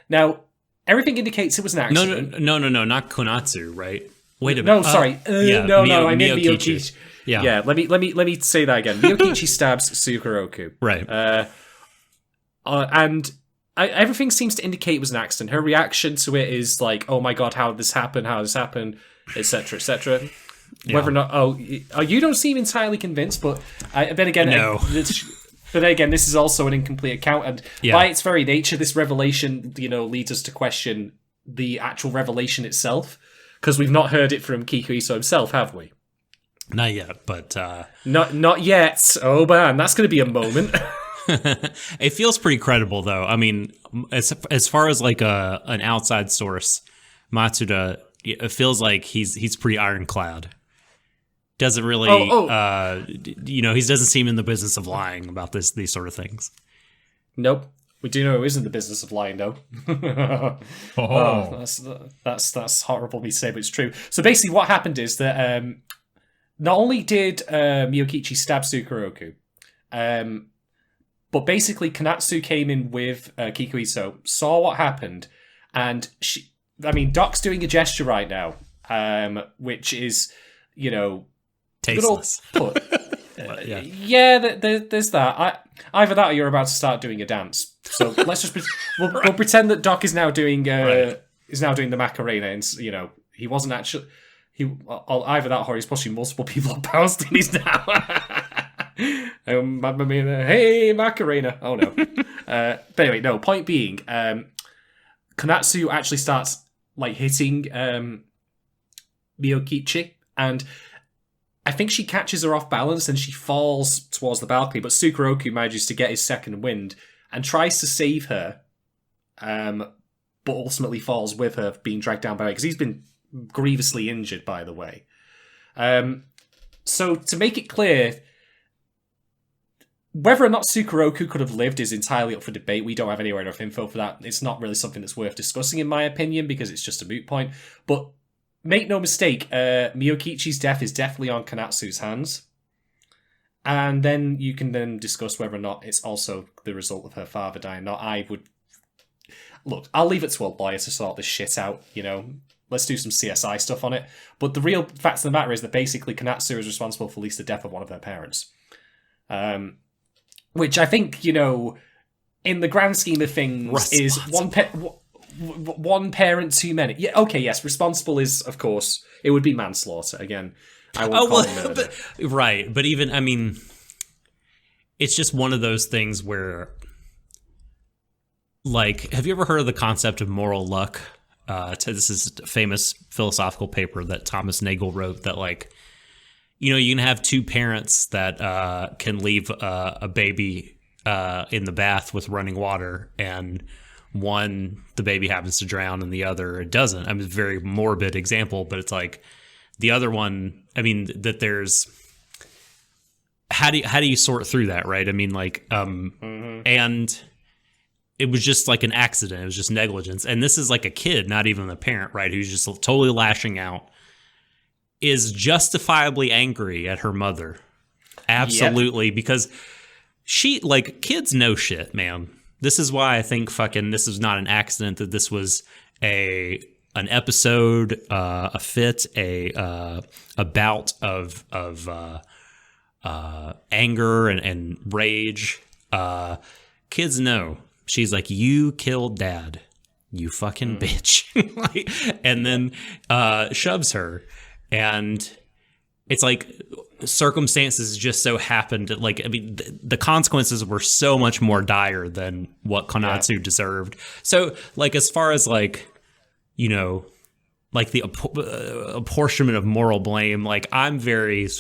Now, everything indicates it was an accident. No, not Konatsu, right? Wait a minute. No, sorry. No, I meant Miyokichi. Yeah, let me say that again. Miyokichi stabs Sukeroku. Right. And everything seems to indicate it was an accident. Her reaction to it is like, "Oh my god, how did this happen? Etc., etc." Yeah. Whether or not, you don't seem entirely convinced, but then again, no. But then again, this is also an incomplete account, and by its very nature, this revelation, leads us to question the actual revelation itself, because we've not heard it from Kikuiso himself, have we? Not yet, but not yet. Oh man, that's going to be a moment. It feels pretty credible, though. I mean, as far as like an outside source, Matsuda, it feels like he's pretty ironclad. Doesn't really, he doesn't seem in the business of lying about these sort of things. Nope. We do know he is in the business of lying, though. That's horrible of me to say, but it's true. So basically, what happened is that not only did Miyokichi stab Sukeroku, but basically Konatsu came in with Kikuiso, saw what happened, and Doc's doing a gesture right now, which is, tasteless. There's that. Either that or you're about to start doing a dance. So let's just we'll pretend that Doc is now doing the Macarena, and he wasn't actually either that or he's pushing multiple people up power stage now. Hey Macarena! Oh no. But anyway, no. Point being, Konatsu actually starts hitting Miyokichi, and I think she catches her off balance and she falls towards the balcony, but Sukeroku manages to get his second wind and tries to save her, but ultimately falls with her, being dragged down by her, because he's been grievously injured, by the way. So to make it clear, whether or not Sukeroku could have lived is entirely up for debate. We don't have anywhere enough info for that. It's not really something that's worth discussing, in my opinion, because it's just a moot point. But make no mistake, Miyokichi's death is definitely on Konatsu's hands. And then you can then discuss whether or not it's also the result of her father dying. Look, I'll leave it to a lawyer to sort this shit out, Let's do some CSI stuff on it. But the real fact of the matter is that basically Konatsu is responsible for at least the death of one of her parents. Which I think, in the grand scheme of things, is one parent too many. Yeah, okay, yes, responsible is, of course, it would be manslaughter again. I won't call it murder. But even, it's just one of those things where, have you ever heard of the concept of moral luck? This is a famous philosophical paper that Thomas Nagel wrote that, you can have two parents that can leave a baby in the bath with running water, and one, the baby happens to drown, and the other it doesn't. It's a very morbid example, but it's the other one. That there's how do you sort through that, right? And it was just an accident. It was just negligence, and this is a kid, not even a parent, right? Who's just totally lashing out. Is justifiably angry at her mother. Absolutely. Yep. Because she, kids know shit, man. This is why I think this is not an accident, that this was an episode, a fit, a bout of anger and rage. Kids know. She's you killed dad, you fucking bitch. And then shoves her. And it's circumstances just so happened that, the consequences were so much more dire than what Konatsu deserved. So, as far as, the apportionment of moral blame, I'm very,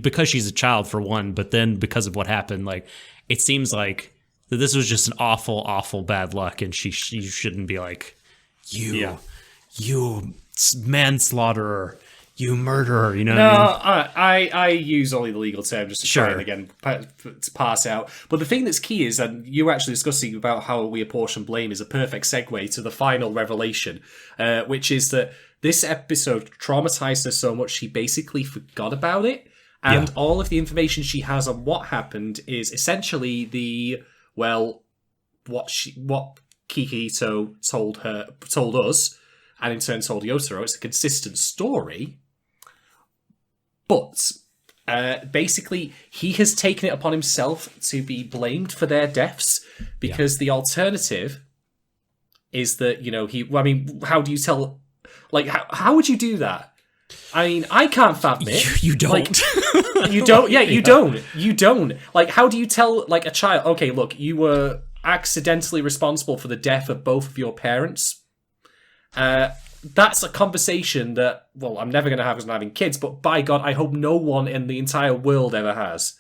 because she's a child, for one, but then because of what happened, it seems that this was just an awful, awful bad luck, and she shouldn't be you manslaughterer, you murderer, you know No, what I mean? I use only the legal term just to try and again to pass out. But the thing that's key is, and you were actually discussing about how we apportion blame is a perfect segue to the final revelation, which is that this episode traumatized her so much she basically forgot about it. And all of the information she has on what happened is essentially what Kikito told us, and in turn told Yotaro. It's a consistent story. But basically, he has taken it upon himself to be blamed for their deaths because the alternative is that, how do you tell... Like, how would you do that? I mean, I can't fathom it. You don't. Like, you don't? Yeah, you don't. You don't. Like, how do you tell, like, a child, okay, look, you were accidentally responsible for the death of both of your parents? That's a conversation that, well, I'm never going to have as I'm having kids, but by God, I hope no one in the entire world ever has.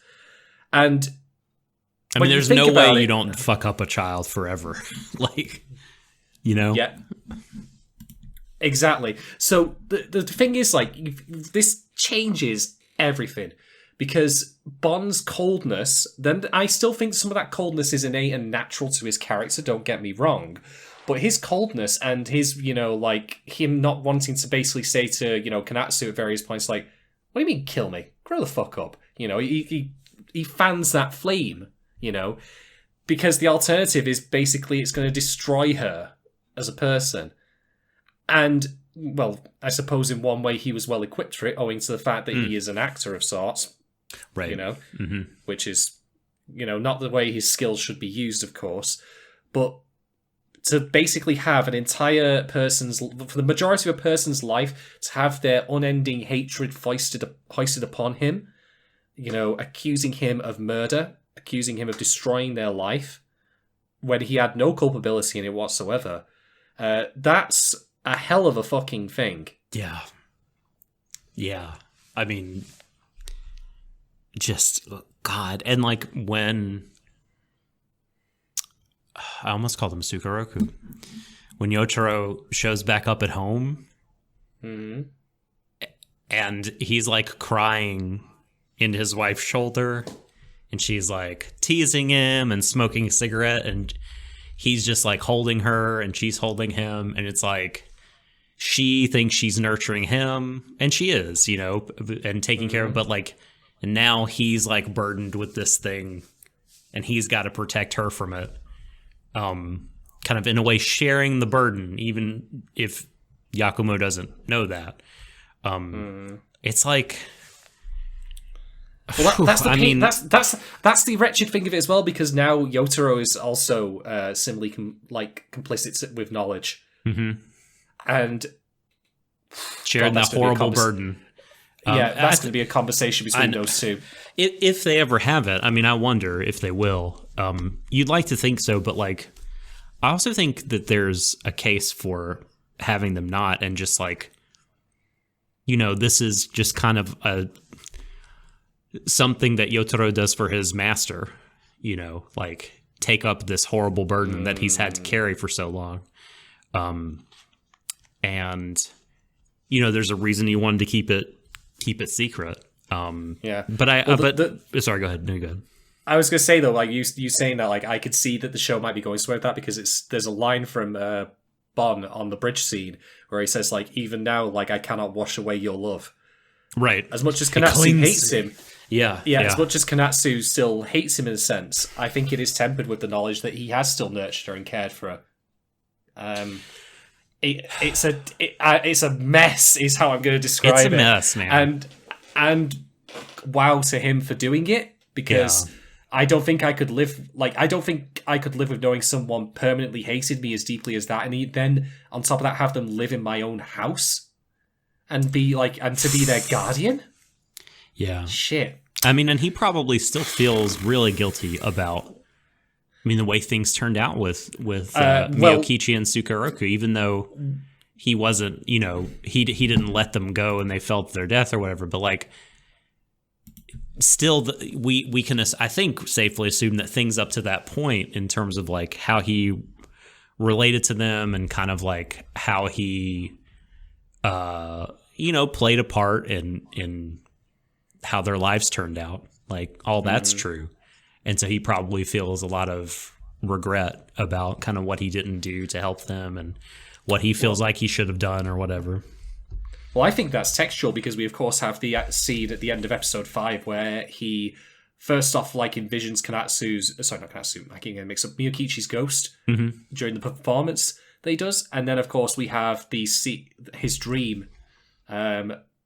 And I mean, there's no way you don't fuck up a child forever. Like, you know? Yeah. Exactly. So the thing is, like, this changes everything. Because Bond's coldness, then I still think some of that coldness is innate and natural to his character, don't get me wrong. But his coldness and his, like, him not wanting to basically say to, Kanatsu at various points, like, what do you mean kill me? Grow the fuck up. He fans that flame, because the alternative is basically it's going to destroy her as a person. And, well, I suppose in one way he was well equipped for it, owing to the fact that he is an actor of sorts. Right. Which is, not the way his skills should be used, of course. But to basically have an entire for the majority of a person's life, to have their unending hatred foisted upon him, accusing him of murder, accusing him of destroying their life, when he had no culpability in it whatsoever, that's a hell of a fucking thing. Yeah. Yeah. I mean, just, God. And, like, when... I almost called him Sukaroku. When Yotaro shows back up at home, and he's, like, crying into his wife's shoulder, and she's, like, teasing him and smoking a cigarette, and he's just, like, holding her, and she's holding him, and it's, like, she thinks she's nurturing him, and she is, and taking care of, but, like, and now he's, like, burdened with this thing, and he's got to protect her from it. Kind of in a way sharing the burden, even if Yakumo doesn't know that. It's like, well, that's the pain. That's the wretched thing of it as well, because now Yotaro is also similarly complicit with knowledge, and sharing that horrible burden. That's going to be a conversation between those two. If they ever have it, I mean, I wonder if they will. You'd like to think so, but, like, I also think that there's a case for having them not, and just, like, this is just kind of something that Yotaro does for his master, like, take up this horrible burden that he's had to carry for so long. And, there's a reason he wanted to keep it secret. Sorry, go ahead. No, go ahead. I was gonna say though, like you saying that, like, I could see that the show might be going somewhere with that, because there's a line from Bon on the bridge scene where he says, like, even now, like, I cannot wash away your love. Right. As much as Kanatsu hates him. Yeah. As much as Kanatsu still hates him in a sense, I think it is tempered with the knowledge that he has still nurtured her and cared for her. It's a mess, is how I'm going to describe it. It's a mess, man. And wow to him for doing it, because I don't think I could live with knowing someone permanently hated me as deeply as that, and then on top of that have them live in my own house and to be their guardian. Yeah. Shit. I mean, and he probably still feels really guilty about, the way things turned out with Miyokichi and Sukaroku, even though he wasn't, he didn't let them go and they felt their death or whatever, but, like, still, we can, I think, safely assume that things up to that point, in terms of, like, how he related to them and kind of, like, how he played a part in how their lives turned out. Like, all that's true. And so he probably feels a lot of regret about kind of what he didn't do to help them and what he feels like he should have done or whatever. Well, I think that's textual because we, of course, have the scene at the end of episode 5 where he first off, like, envisions I can mix up Miyokichi's ghost during the performance that he does. And then, of course, we have his dream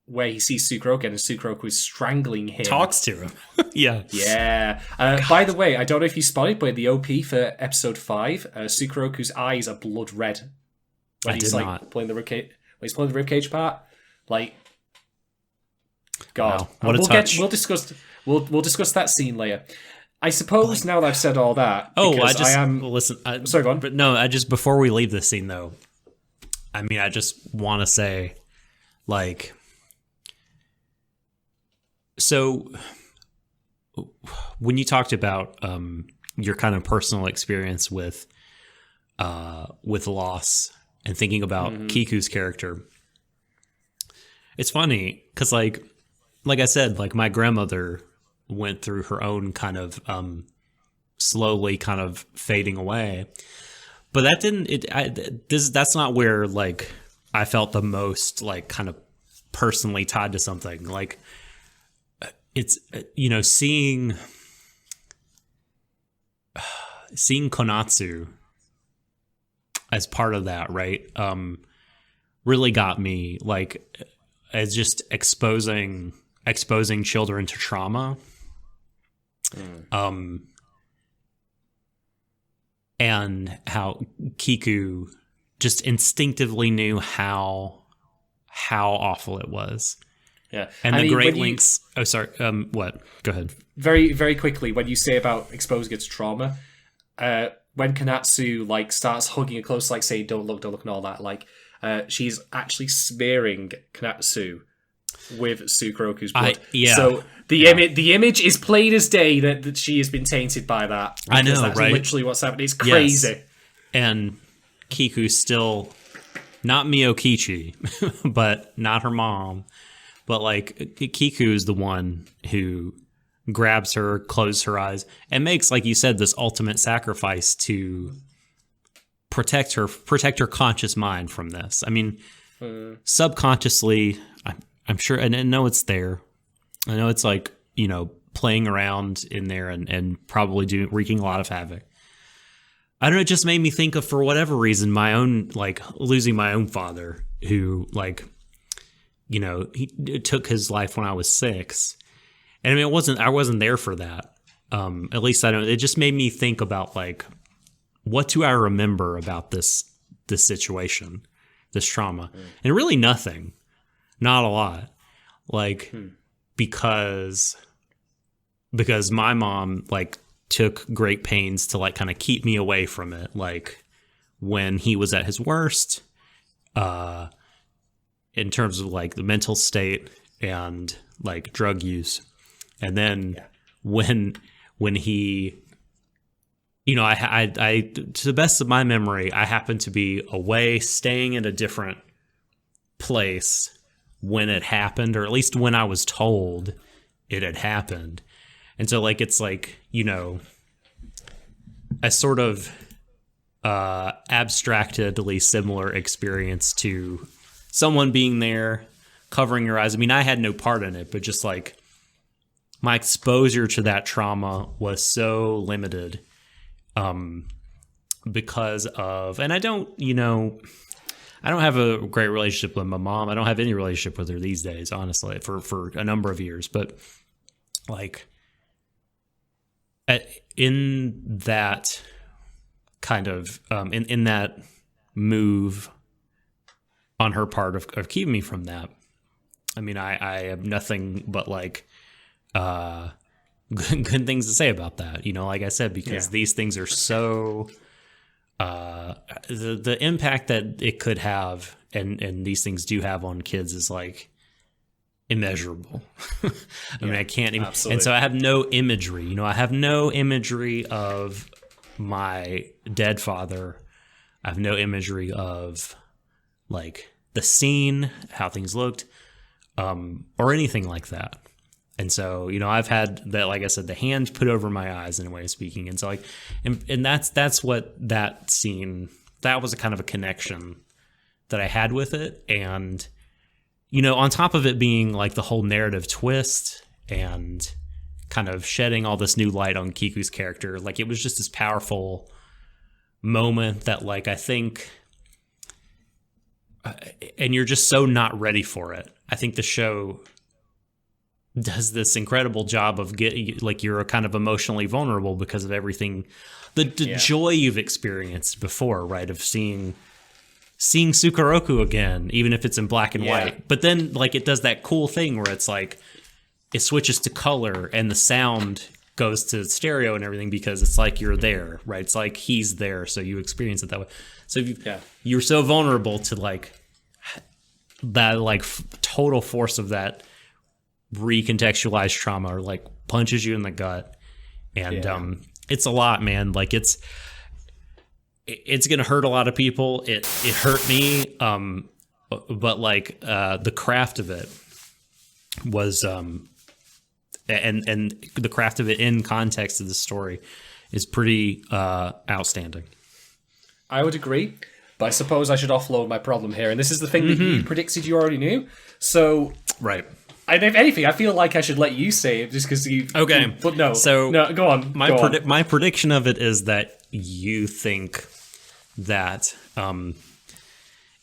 where he sees Sukeroku and Sukeroku is strangling him. Talks to him. Yeah. Yeah. By the way, I don't know if you spotted, but in the OP for episode 5, Sukeroku's eyes are blood red. When he's pulling the ribcage. When he's pulling the ribcage part. Like, God. Wow. What a touch. We'll discuss that scene later. I suppose now that I've said all that. Sorry, go on. But no, before we leave this scene though, I mean, I just want to say, like, so when you talked about your kind of personal experience with loss and thinking about Kiku's character, it's funny because like I said, like, my grandmother went through her own kind of slowly kind of fading away, but that that's not where, like, I felt the most, like, kind of personally tied to something. Like, it's seeing Konatsu as part of that, right, really got me, like, as just exposing children to trauma, and how Kiku just instinctively knew how awful it was. Yeah, and the great links. Oh, sorry. What? Go ahead. Very, very quickly, when you say about exposing it to trauma, when Konatsu, like, starts hugging it close, like, saying don't look," and all that, like, she's actually smearing Konatsu with Sukeroku's blood. So the image is plain as day that she has been tainted by that. I know, that's right? Literally what's happening. It's crazy. Yes. And Kiku's still not Miyokichi, but not her mom. But, like, Kiku is the one who grabs her, closes her eyes, and makes, like you said, this ultimate sacrifice to protect her conscious mind from this. I mean, subconsciously, I'm sure, and I know it's there. I know it's, like, playing around in there and probably wreaking a lot of havoc. I don't know, it just made me think of, for whatever reason, my own, like, losing my own father, who, like, he took his life when I was 6. And I mean, I wasn't there for that. At least I don't. It just made me think about, like, what do I remember about this situation, this trauma? And really nothing. Not a lot. Like, because my mom, like, took great pains to, like, kind of keep me away from it. Like, when he was at his worst, in terms of, like, the mental state and, like, drug use. And then when he, I to the best of my memory, I happened to be away, staying in a different place when it happened, or at least when I was told it had happened. And so, like, it's like, a sort of abstractedly similar experience to someone being there, covering your eyes. I mean, I had no part in it, but just, like, my exposure to that trauma was so limited because of, and I don't have a great relationship with my mom. I don't have any relationship with her these days, honestly, for a number of years. But, like, in that kind of, in that move on her part of keeping me from that, I mean, I have nothing but, like, good things to say about that, like I said, because these things are so the impact that it could have and these things do have on kids is, like, immeasurable. I mean, I can't even, absolutely. And so I have no imagery, I have no imagery of my dead father. I have no imagery of, like, the scene, how things looked. or anything like that. And so, I've had that, like I said, the hand put over my eyes in a way of speaking. And so and that's what that scene, that was a kind of a connection that I had with it. And, on top of it being like the whole narrative twist and kind of shedding all this new light on Kiku's character, like it was just this powerful moment that, like, I think, and you're just so not ready for it. I think the show does this incredible job of getting, like, you're kind of emotionally vulnerable because of everything, the joy you've experienced before, right? Of seeing Sukeroku again, even if it's in black and white. But then, like, it does that cool thing where it's like, it switches to color and the sound goes to stereo and everything because it's like you're there, right? It's like he's there, so you experience it that way. So you're so vulnerable to, like, that, like, total force of that recontextualized trauma, or like punches you in the gut. And it's a lot, man. Like it's gonna hurt a lot of people. It hurt me, but like the craft of it was and the craft of it in context of the story is pretty outstanding. I would agree, but I suppose I should offload my problem here, and this is the thing that you predicted you already knew. So right. And if anything, I feel like I should let you say it just because you. Okay, but no. So no, go on. My prediction of it is that you think that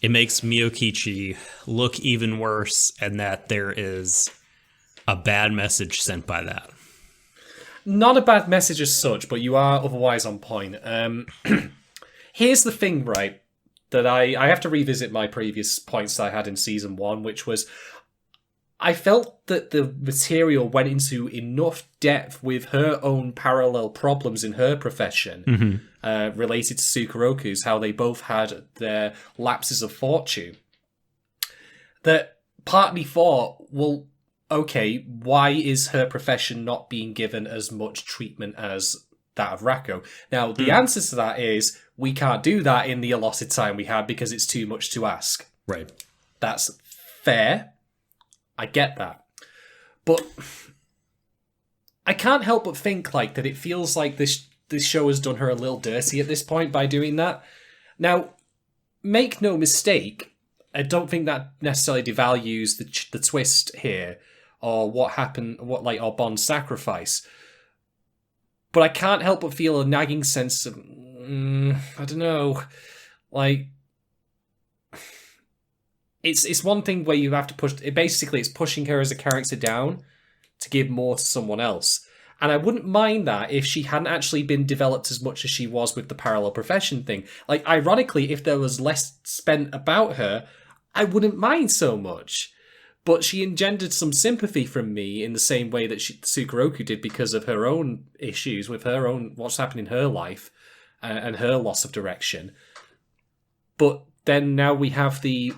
it makes Miyokichi look even worse, and that there is a bad message sent by that. Not a bad message as such, but you are otherwise on point. Here's the thing, right? That I have to revisit my previous points that I had in season 1, which was, I felt that the material went into enough depth with her own parallel problems in her profession related to Sukeroku's, how they both had their lapses of fortune, that part of me thought, well, okay, why is her profession not being given as much treatment as that of Rako? Now, the answer to that is, we can't do that in the allotted time we had because it's too much to ask. Right. That's fair. I get that. But I can't help but think like that it feels like this show has done her a little dirty at this point by doing that. Now, make no mistake, I don't think that necessarily devalues the twist here, or what happened, or Bond's sacrifice. But I can't help but feel a nagging sense of, I don't know, like, it's one thing where you have to push. It's pushing her as a character down to give more to someone else. And I wouldn't mind that if she hadn't actually been developed as much as she was with the parallel profession thing. Like, ironically, if there was less spent about her, I wouldn't mind so much. But she engendered some sympathy from me in the same way that Sukeroku did, because of her own issues with her own, what's happened in her life and her loss of direction. But then now we have the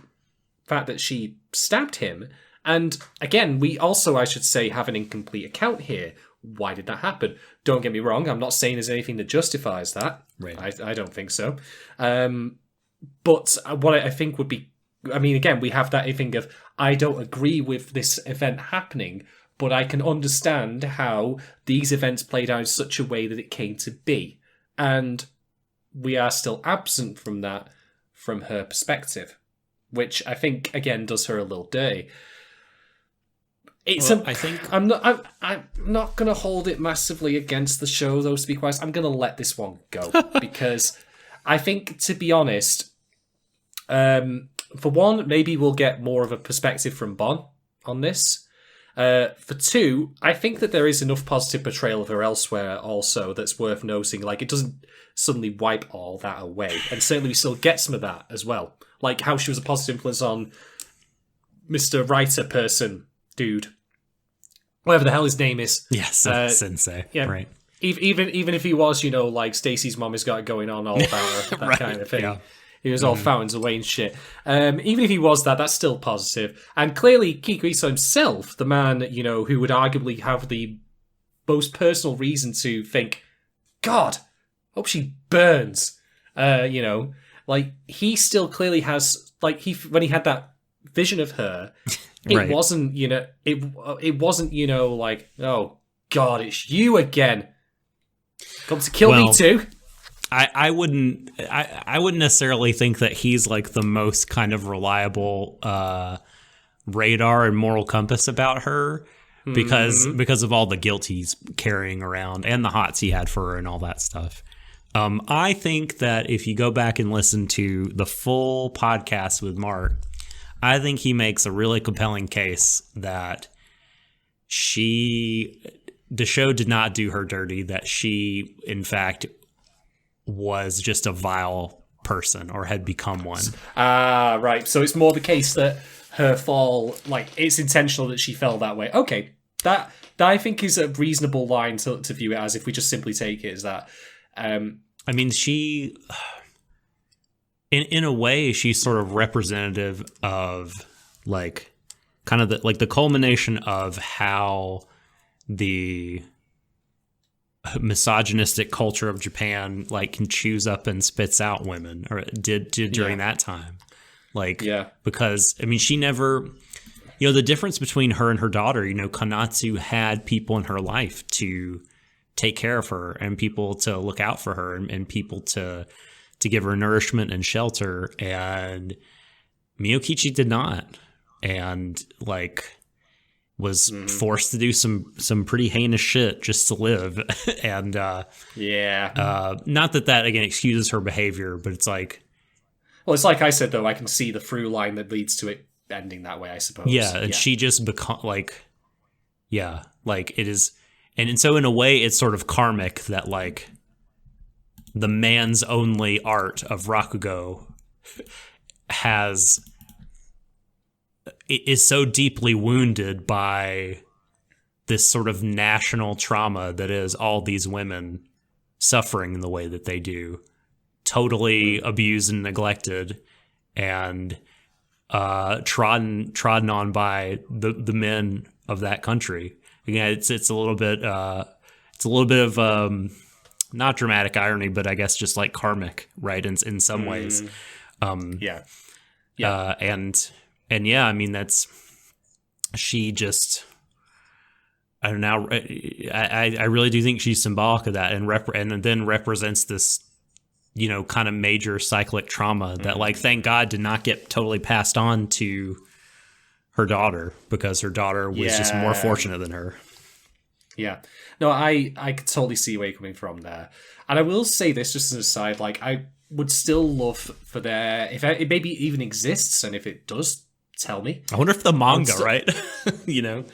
fact that she stabbed him. And again, we also, I should say, have an incomplete account here. Why did that happen? Don't get me wrong, I'm not saying there's anything that justifies that. Right. I don't think so. But what I think would be, I mean, again, we have that thing of, I don't agree with this event happening, but I can understand how these events played out in such a way that it came to be. And we are still absent from that from her perspective, which I think, again, does her a little dirty. I'm not going to hold it massively against the show, though, to be quite honest. I'm going to let this one go, because I think, to be honest, for one, maybe we'll get more of a perspective from Bon on this. For two, I think that there is enough positive portrayal of her elsewhere also that's worth noting. Like, it doesn't suddenly wipe all that away. And certainly we still get some of that as well. Like how she was a positive influence on Mr. Writer person, dude. Whatever the hell his name is. Yes, Sensei. Yeah, right. Even if he was, like Stacey's mom has got it going on all about her, that right. kind of thing. Yeah. He was all fountains away and shit. Even if he was that's still positive. And clearly, Kikuiso himself, the man, who would arguably have the most personal reason to think, God, hope she burns. Like, he still clearly has, like, when he had that vision of her, It wasn't, it wasn't, like, oh God, it's you again. Come to kill me too. I wouldn't necessarily think that he's like the most kind of reliable radar and moral compass about her because of all the guilt he's carrying around and the hots he had for her and all that stuff. I think that if you go back and listen to the full podcast with Mark, I think he makes a really compelling case that Deshou did not do her dirty, that she, in fact, was just a vile person or had become one. Right. So it's more the case that her fall, like, it's intentional that she fell that way. Okay. That I think is a reasonable line to view it as, if we just simply take it as that. I mean, she... In a way, she's sort of representative of, like, kind of the culmination of how the misogynistic culture of Japan, like, can choose up and spits out women, or did during that time. Like, because, I mean, she never... the difference between her and her daughter, Konatsu had people in her life to take care of her and people to look out for her and people to give her nourishment and shelter, and Miyokichi did not, and like was forced to do some pretty heinous shit just to live. And not that again excuses her behavior, but it's like, well, it's like I said, though, I can see the through line that leads to it ending that way, I suppose. She just become like it is, and so in a way it's sort of karmic that like the man's only art of Rakugo is so deeply wounded by this sort of national trauma that is all these women suffering in the way that they do, totally abused and neglected, and trodden on by the men of that country. Again, it's a little bit of not dramatic irony, but I guess just like karmic, right? In some ways. And I mean, that's, she just, I don't know. I really do think she's symbolic of that, and then represents this, kind of major cyclic trauma that, like, thank God did not get totally passed on to her daughter, because her daughter was just more fortunate than her. Yeah. No, I could totally see where you're coming from there. And I will say this just as an aside, like, I would still love for there, if it maybe even exists, and if it does, tell me. I wonder if the manga, right?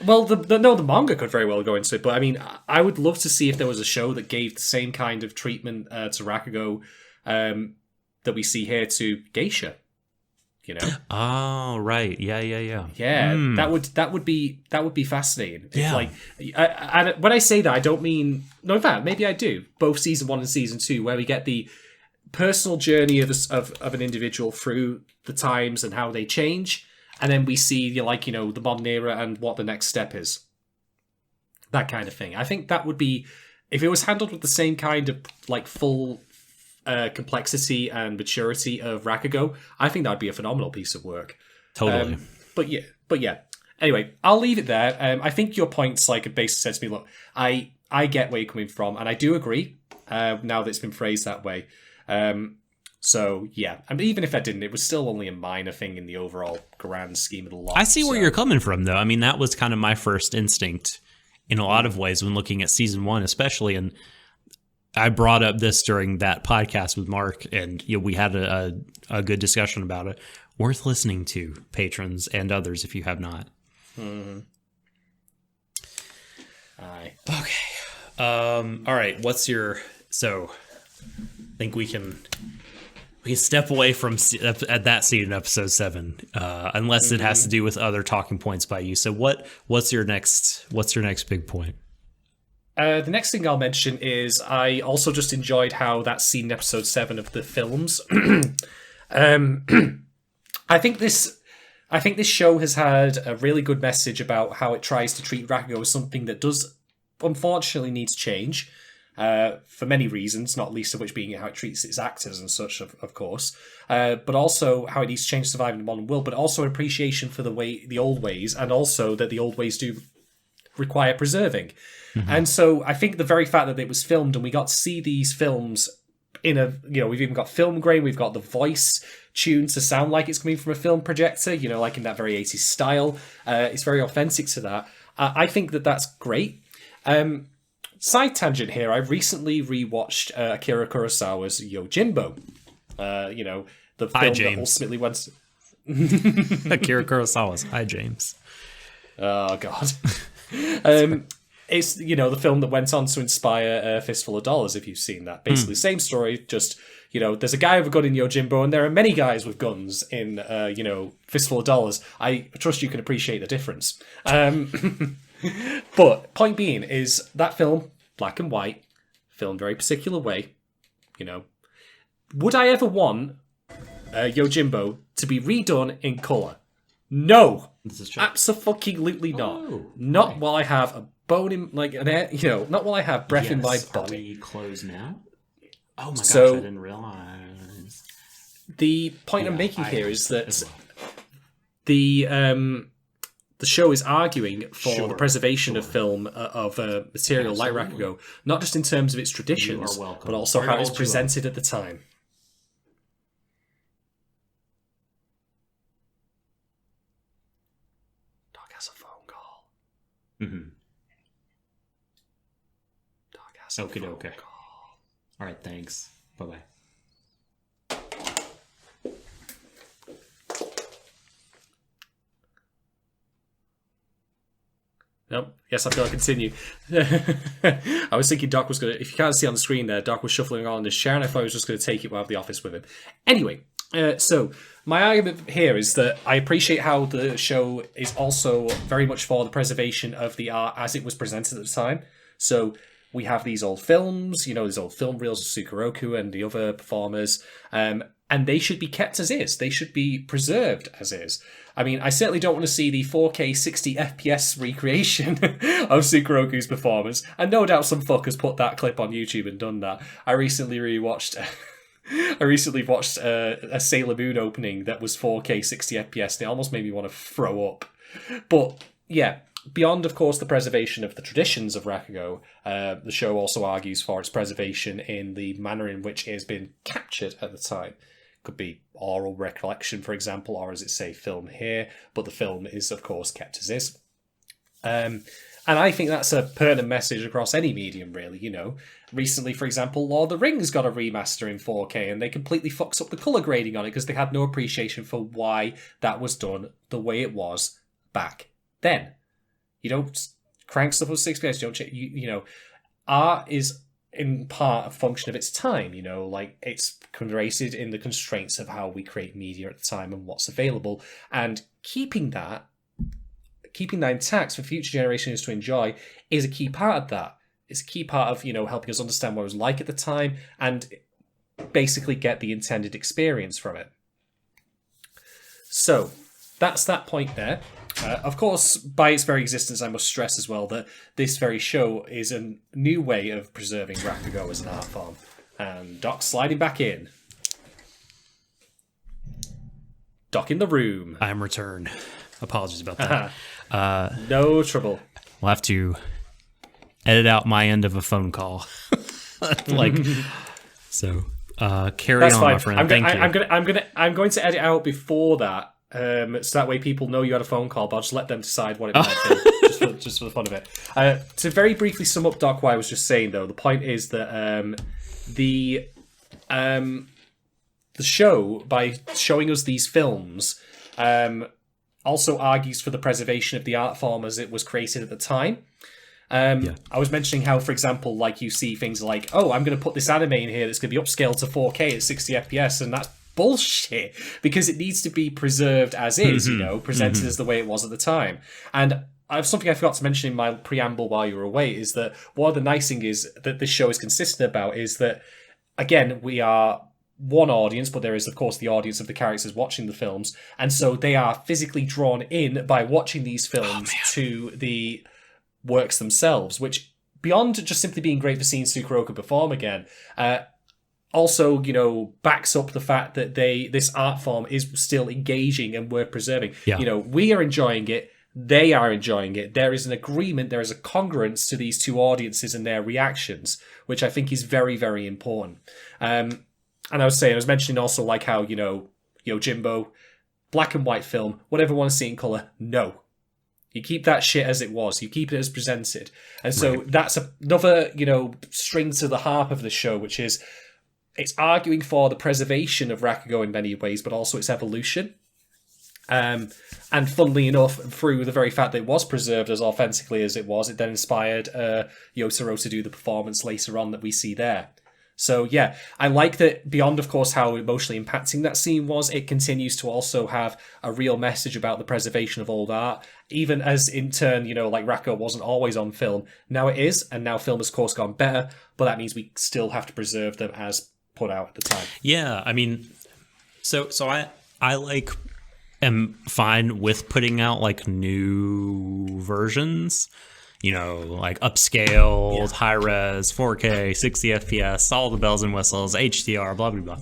Well, the manga could very well go into it, but I mean, I would love to see if there was a show that gave the same kind of treatment to Rakugo that we see here to Geisha. Oh, right. Yeah. Yeah, that would be fascinating. Yeah. Like, and when I say that, I don't mean, no, in fact, maybe I do. Both season 1 and season 2, where we get the personal journey of an individual through the times and how they change, and then we see the modern era and what the next step is. That kind of thing. I think that would be, if it was handled with the same kind of like full complexity and maturity of Rakugo, I think that would be a phenomenal piece of work. Totally. But yeah. Anyway, I'll leave it there. I think your points basically said to me, look, I get where you're coming from, and I do agree. Now that it's been phrased that way. So yeah, I mean, even if I didn't, it was still only a minor thing in the overall grand scheme of the lot. I see where you're coming from, though. I mean, that was kind of my first instinct in a lot of ways when looking at season 1, especially, and I brought up this during that podcast with Mark, and we had a good discussion about it. Worth listening to, patrons and others, if you have not. Mm-hmm. Aye. Okay. All right. What's your? So, I think we can step away from at that scene in episode 7, unless it has to do with other talking points by you. So, what's your next big point? The next thing I'll mention is I also just enjoyed how that scene in episode 7 of the films. I think this show has had a really good message about how it tries to treat Rakugo as something that does unfortunately need to change. for many reasons, not least of which being how it treats its actors and such, of course, but also how it needs to change to survive in the modern world, but also an appreciation for the old ways, and also that the old ways do require preserving. And so I think the very fact that it was filmed and we got to see these films in a, we've even got film grain, we've got the voice tuned to sound like it's coming from a film projector, like in that very 80s style. It's very authentic to that. I think that that's great. Side tangent here, I recently rewatched Akira Kurosawa's Yojimbo. The film that ultimately went... Akira Kurosawa's. Hi, James. Oh, God. It's, the film that went on to inspire A Fistful of Dollars, if you've seen that. Basically, same story, just, there's a guy with a gun in Yojimbo, and there are many guys with guns in, Fistful of Dollars. I trust you can appreciate the difference. But, point being, is that film, black and white, filmed very particular way, Would I ever want Yojimbo to be redone in colour? No! Absolutely not. Not while I have a bone in, not while I have breath in my body. Are we closed now? Oh my gosh, I didn't realize. The point I'm making here is that the show is arguing for the preservation of film, of material like Rakugo, not just in terms of its traditions, but also how it's presented at the time. Dog has a phone call. Dog has a phone call. All right, thanks. Bye-bye. Nope. Yes, I've got to continue. I was thinking Doc was going to... If you can't see on the screen there, Doc was shuffling around in his chair, and I thought he was just going to take it out of the office with him. Anyway, so my argument here is that I appreciate how the show is also very much for the preservation of the art as it was presented at the time. So we have these old films, these old film reels of Sukeroku and the other performers, and they should be kept as is. They should be preserved as is. I mean, I certainly don't want to see the 4K 60 FPS recreation of Sukeroku's performance, and no doubt some fuckers put that clip on YouTube and done that. I recently watched a Sailor Moon opening that was 4K 60 FPS, and it almost made me want to throw up. But, yeah, beyond, of course, the preservation of the traditions of Rakugo, the show also argues for its preservation in the manner in which it has been captured at the time. Could be oral recollection, for example, or as it say, film here, but the film is, of course, kept as is. And I think that's a pertinent message across any medium, really, Recently, for example, Lord of the Rings got a remaster in 4K, and they completely fucks up the colour grading on it because they had no appreciation for why that was done the way it was back then. You don't crank stuff up 6 FPS, you don't art is in part a function of its time, it's created in the constraints of how we create media at the time and what's available, and keeping that intact for future generations to enjoy is a key part of that. It's a key part of, helping us understand what it was like at the time and basically get the intended experience from it. So that's that point there. Of course, by its very existence, I must stress as well that this very show is a new way of preserving Rakugo as an art form. And Doc's sliding back in. Doc in the room. I'm returned. Apologies about that. No trouble. We'll have to edit out my end of a phone call. Carry That's on, fine. my friend. Thank you. I'm going to edit out before that. So that way people know you had a phone call, but I'll just let them decide what it might be, just for the fun of it. To very briefly sum up, Doc, what I was just saying, though, the point is that the show, by showing us these films, also argues for the preservation of the art form as it was created at the time. I was mentioning how, for example, you see things like, I'm going to put this anime in here that's going to be upscaled to 4K at 60 FPS, and that's bullshit, because it needs to be preserved as is, presented as the way it was at the time. And something I forgot to mention in my preamble while you were away is that one of the nice thing is that this show is consistent about is that, again, we are one audience, but there is, of course, the audience of the characters watching the films, and so they are physically drawn in by watching these films to the works themselves, which beyond just simply being great for seeing Tsukuroku perform again, also, you know, backs up the fact that this art form is still engaging and worth preserving. Yeah. You know, we are enjoying it. They are enjoying it. There is an agreement. There is a congruence to these two audiences and their reactions, which I think is very, very important. And I was mentioning also like how, you know, Yojimbo, black and white film, whatever want to see in colour, no. You keep that shit as it was. You keep it as presented. And so that's another, you know, string to the harp of the show, which is it's arguing for the preservation of Rakugo in many ways, but also its evolution. And funnily enough, through the very fact that it was preserved as authentically as it was, it then inspired Yotaro to do the performance later on that we see there. So yeah, I like that beyond, of course, how emotionally impacting that scene was, it continues to also have a real message about the preservation of old art, even as in turn, you know, like Rakugo wasn't always on film. Now it is, and now film has, of course, gone better, but that means we still have to preserve them as put out at the time. Yeah, I mean, so I like am fine with putting out like new versions, you know, like upscaled, high res, 4K, 60 FPS, all the bells and whistles, HDR, blah blah blah.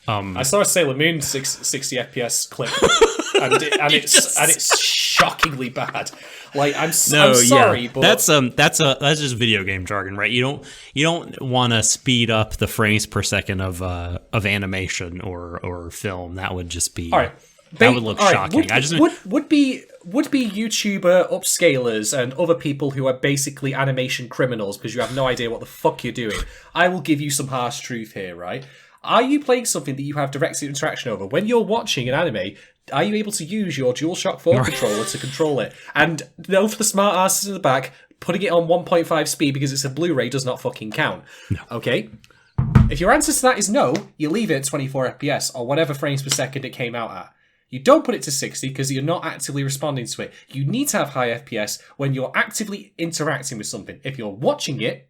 I saw a Sailor Moon 60 FPS clip, and it's shockingly bad. Like I'm sorry, but that's just video game jargon, right? You don't want to speed up the frames per second of animation or film. That would just be all right. That would look shocking. Would be YouTuber upscalers and other people who are basically animation criminals because you have no idea what the fuck you're doing. I will give you some harsh truth here, right? Are you playing something that you have direct interaction over? When you're watching an anime, are you able to use your DualShock 4 controller to control it? And no, for the smart asses in the back, putting it on 1.5 speed because it's a Blu-ray does not fucking count. No. Okay? If your answer to that is no, you leave it at 24 FPS or whatever frames per second it came out at. You don't put it to 60 because you're not actively responding to it. You need to have high FPS when you're actively interacting with something. If you're watching it,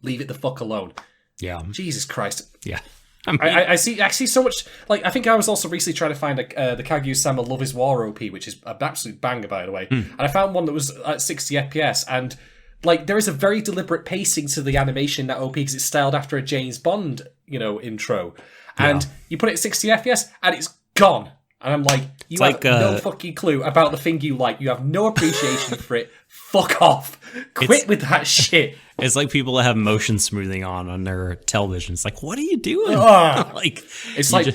leave it the fuck alone. Yeah. Jesus Christ. Yeah. I see so much. Like, I think I was also recently trying to find the Kaguya-sama Love is War OP, which is an absolute banger, by the way. And I found one that was at 60 FPS, and like there is a very deliberate pacing to the animation in that OP because it's styled after a James Bond, you know, intro. And you put it at 60 FPS, and it's gone. And I'm like, you have no fucking clue about the thing you like. You have no appreciation for it. Fuck off. Quit with that shit. It's like people that have motion smoothing on their television. It's like, what are you doing? Like, it's like,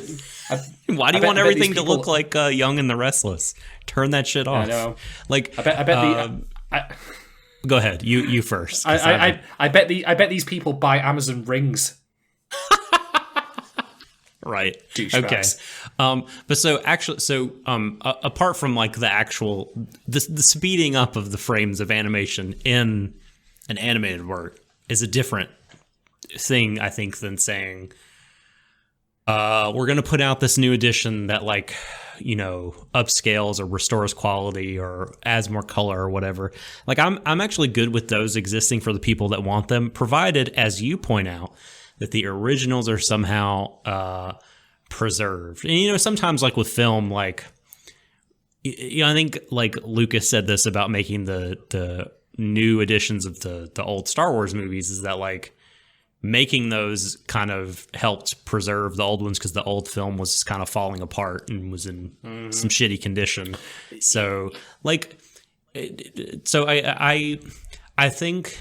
why do you want everything to look like Young and the Restless? Turn that shit off. I know. Like, I bet go ahead. You first. I bet these people buy Amazon rings. Right. Douchebags. Okay. But so actually, apart from like the speeding up of the frames of animation in an animated work is a different thing, I think, than saying, we're going to put out this new edition that like, you know, upscales or restores quality or adds more color or whatever. Like I'm actually good with those existing for the people that want them, provided, as you point out, that the originals are somehow preserved. And, you know, sometimes like with film, like, you know, I think like Lucas said this about making the new editions of the old Star Wars movies is that like making those kind of helped preserve the old ones because the old film was kind of falling apart and was in some shitty condition. So like, I think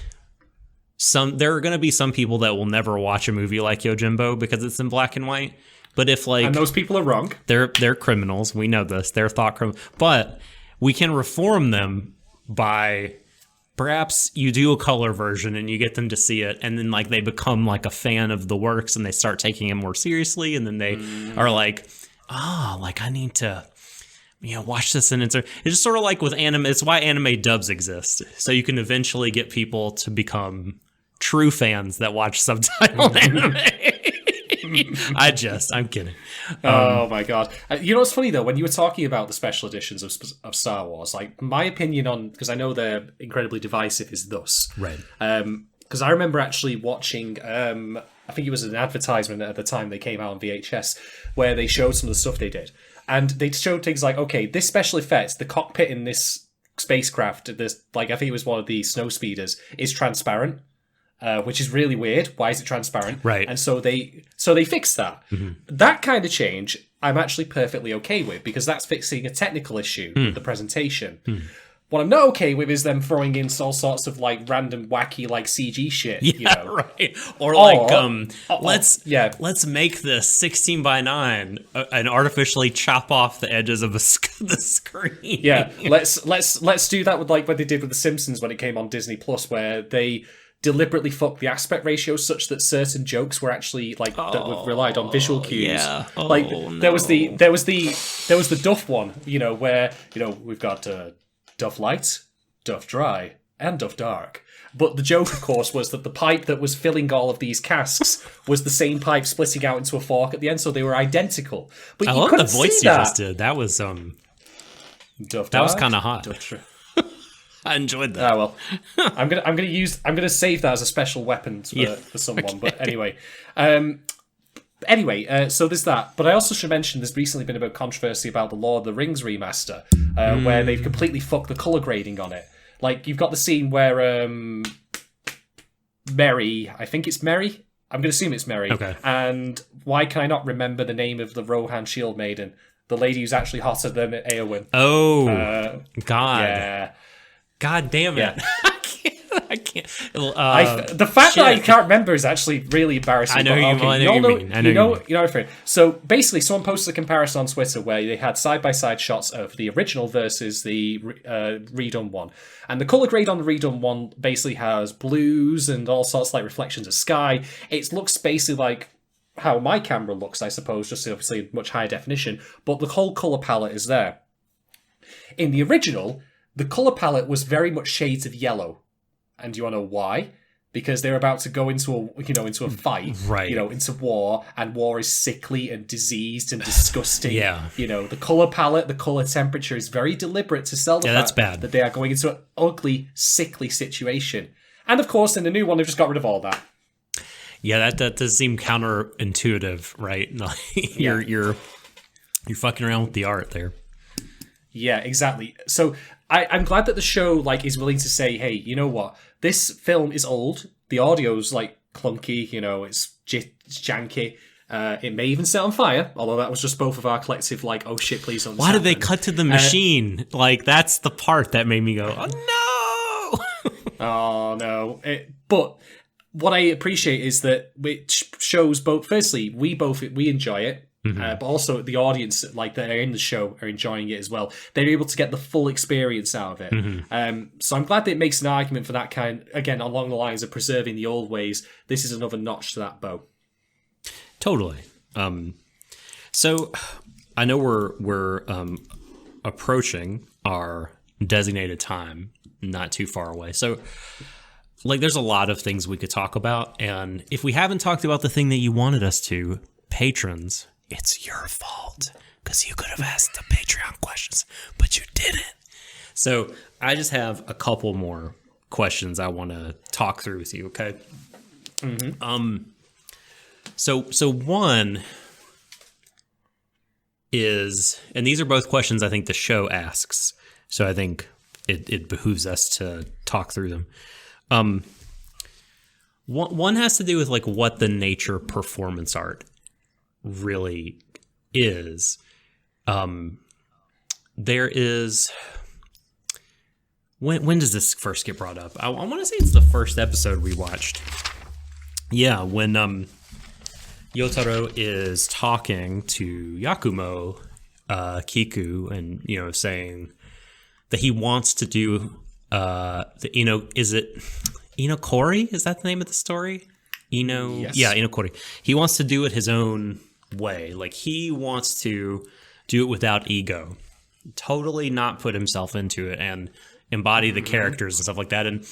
there are going to be some people that will never watch a movie like Yojimbo because it's in black and white. But if like, and those people are wrong, they're criminals. We know this. They're thought criminals. But we can reform them by perhaps you do a color version and you get them to see it, and then like they become like a fan of the works and they start taking it more seriously, and then they are like, like I need to, you know, watch this. And it's just sort of like with anime. It's why anime dubs exist, so you can eventually get people to become true fans that watch subtitled anime. I'm kidding. Oh my god! You know what's funny though? When you were talking about the special editions of Star Wars, like my opinion on, because I know they're incredibly divisive, is thus. Right. Because I remember actually watching, I think it was an advertisement at the time they came out on VHS, where they showed some of the stuff they did, and they showed things like, okay, this special effects, the cockpit in this spacecraft, this like I think it was one of the snow speeders, is transparent, which is really weird. Why is it transparent? Right. And so they fixed that. That kind of change I'm actually perfectly okay with, because that's fixing a technical issue with the presentation. What I'm not okay with is them throwing in all sorts of like random wacky like CG shit. Yeah, right. Or let's make this 16 by 9 and artificially chop off the edges of the screen. Yeah, let's do that with like what they did with The Simpsons when it came on Disney Plus, where they deliberately fucked the aspect ratio such that certain jokes were actually like that relied on visual cues. Yeah. Like there was the Duff one, where we've got Duff Light, Duff Dry, and Duff Dark. But the joke, of course, was that the pipe that was filling all of these casks was the same pipe splitting out into a fork at the end, so they were identical. But I you love couldn't the voice see you that. just did. That was Duff that was Dark, kind of hot. I enjoyed that. Ah, well, I'm gonna save that as a special weapon for someone. Okay. But anyway, so there's that. But I also should mention there's recently been a bit of controversy about the Lord of the Rings remaster, where they've completely fucked the color grading on it. Like you've got the scene where Merry, I think it's Merry. I'm going to assume it's Merry. Okay. And why can I not remember the name of the Rohan Shield Maiden? The lady who's actually hotter than Eowyn. Oh, God. Yeah. God damn it. Yeah. I can't. The fact that I can't remember is actually really embarrassing. I know you mean. So basically, someone posted a comparison on Twitter where they had side-by-side shots of the original versus the redone one. And the color grade on the redone one basically has blues and all sorts of like reflections of sky. It looks basically like how my camera looks, I suppose, just obviously much higher definition. But the whole color palette is there. In the original, the color palette was very much shades of yellow. And do you want to know why? Because they're about to go into a fight, right? Into war, and war is sickly and diseased and disgusting. Yeah. The color palette, the color temperature is very deliberate to sell the fact that's bad. that they are going into an ugly, sickly situation. And of course, in the new one, they've just got rid of all that. Yeah, that does seem counterintuitive, right? You're fucking around with the art there. Yeah, exactly. So I'm glad that the show is willing to say, hey, you know what? This film is old. The audio's clunky. It's janky. It may even set on fire. Although that was just both of our collective oh shit, please don't. Why did they cut to the machine? That's the part that made me go, oh no. Oh no. But what I appreciate is that it shows both. Firstly, we enjoy it. But also the audience, that are in the show, are enjoying it as well. They're able to get the full experience out of it. So I'm glad that it makes an argument for that kind, again, along the lines of preserving the old ways. This is another notch to that bow. Totally. So I know we're approaching our designated time, not too far away. So there's a lot of things we could talk about. And if we haven't talked about the thing that you wanted us to, patrons, it's your fault, because you could have asked the Patreon questions, but you didn't. So I just have a couple more questions I want to talk through with you, okay? So one is, and these are both questions I think the show asks, so I think it behooves us to talk through them. One has to do with what the nature of performance art really is. There is, when does this first get brought up? I want to say it's the first episode we watched. Yeah, when Yotaro is talking to Yakumo, Kiku, and saying that he wants to do is it Inokori? Is that the name of the story? Yes. Yeah, Inokori. He wants to do it his own way. He wants to do it without ego, totally not put himself into it and embody the characters and stuff like that. And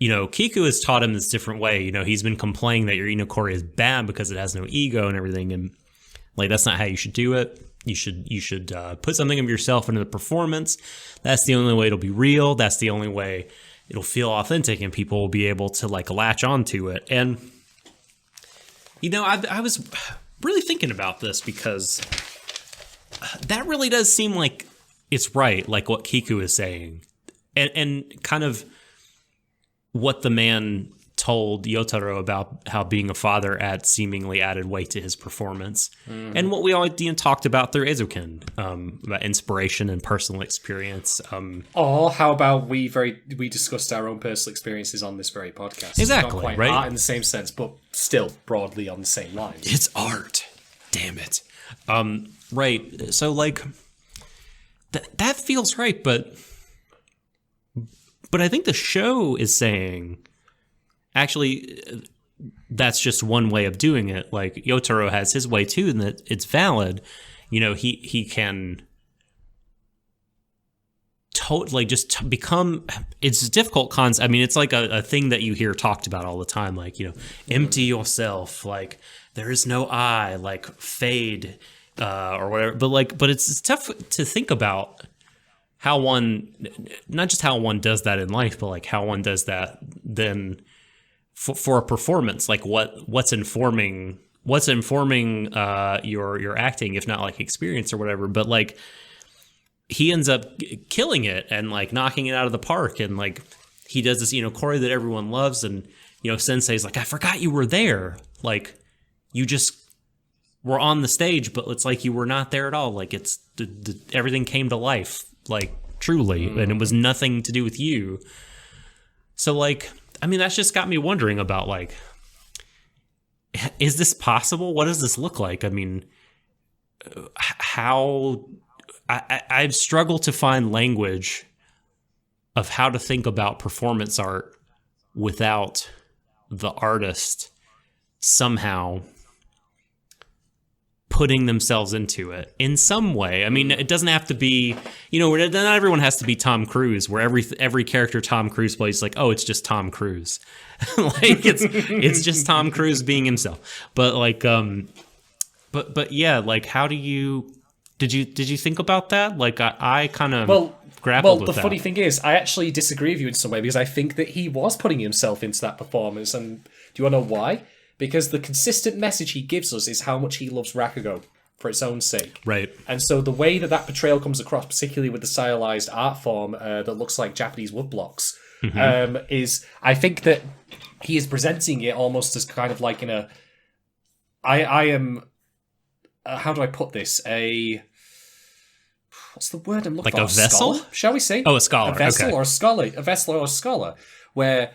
Kiku has taught him this different way. He's been complaining that your Inokori is bad because it has no ego and everything, and that's not how you should do it. You should put something of yourself into the performance. That's the only way it'll be real. That's the only way it'll feel authentic, and people will be able to latch onto it. And I was really thinking about this because that really does seem like it's right, what Kiku is saying, and kind of what the man told Yotaro about how being a father seemingly added weight to his performance, and what we all talked about through Eizouken, about inspiration and personal experience. Or how about we discussed our own personal experiences on this very podcast? Exactly, not quite right? art in the same sense, but still broadly on the same lines. It's art. Damn it. Right. So like that feels right, but I think the show is saying, actually, that's just one way of doing it. Like, Yotaro has his way too, and that it's valid. You know, he can totally just become. It's a difficult concept. I mean, it's like a thing that you hear talked about all the time. Like, you know, empty yourself. Like, there is no I. Like, fade or whatever. But it's tough to think about how one, not just how one does that in life, but like how one does that then for a performance. Like what's informing your acting, if not like experience or whatever. But like he ends up killing it and like knocking it out of the park, and like he does this, you know, choreo that everyone loves, and you know, Sensei's like, I forgot you were there. Like you just were on the stage, but it's like you were not there at all. Like it's everything came to life. Like truly, and it was nothing to do with you. So like, I mean, that's just got me wondering about like, is this possible? What does this look like? I mean, how I've struggled to find language of how to think about performance art without the artist somehow putting themselves into it in some way. I mean, it doesn't have to be, you know, not everyone has to be Tom Cruise, where every character Tom Cruise plays is like, oh, it's just Tom Cruise. Like it's just Tom Cruise being himself. But like, but yeah, like how did you think about that? Like I kind of grappled with that. Well, the funny thing is, I actually disagree with you in some way, because I think that he was putting himself into that performance. And do you want to know why? Because the consistent message he gives us is how much he loves Rakugo for its own sake. Right. And so the way that portrayal comes across, particularly with the stylized art form that looks like Japanese woodblocks, is, I think that he is presenting it almost as kind of like in a... I am... how do I put this? What's the word I'm looking for? Like a vessel? Scholar, shall we say? Oh, a scholar. A vessel okay. or a scholar. A vessel or a scholar. Where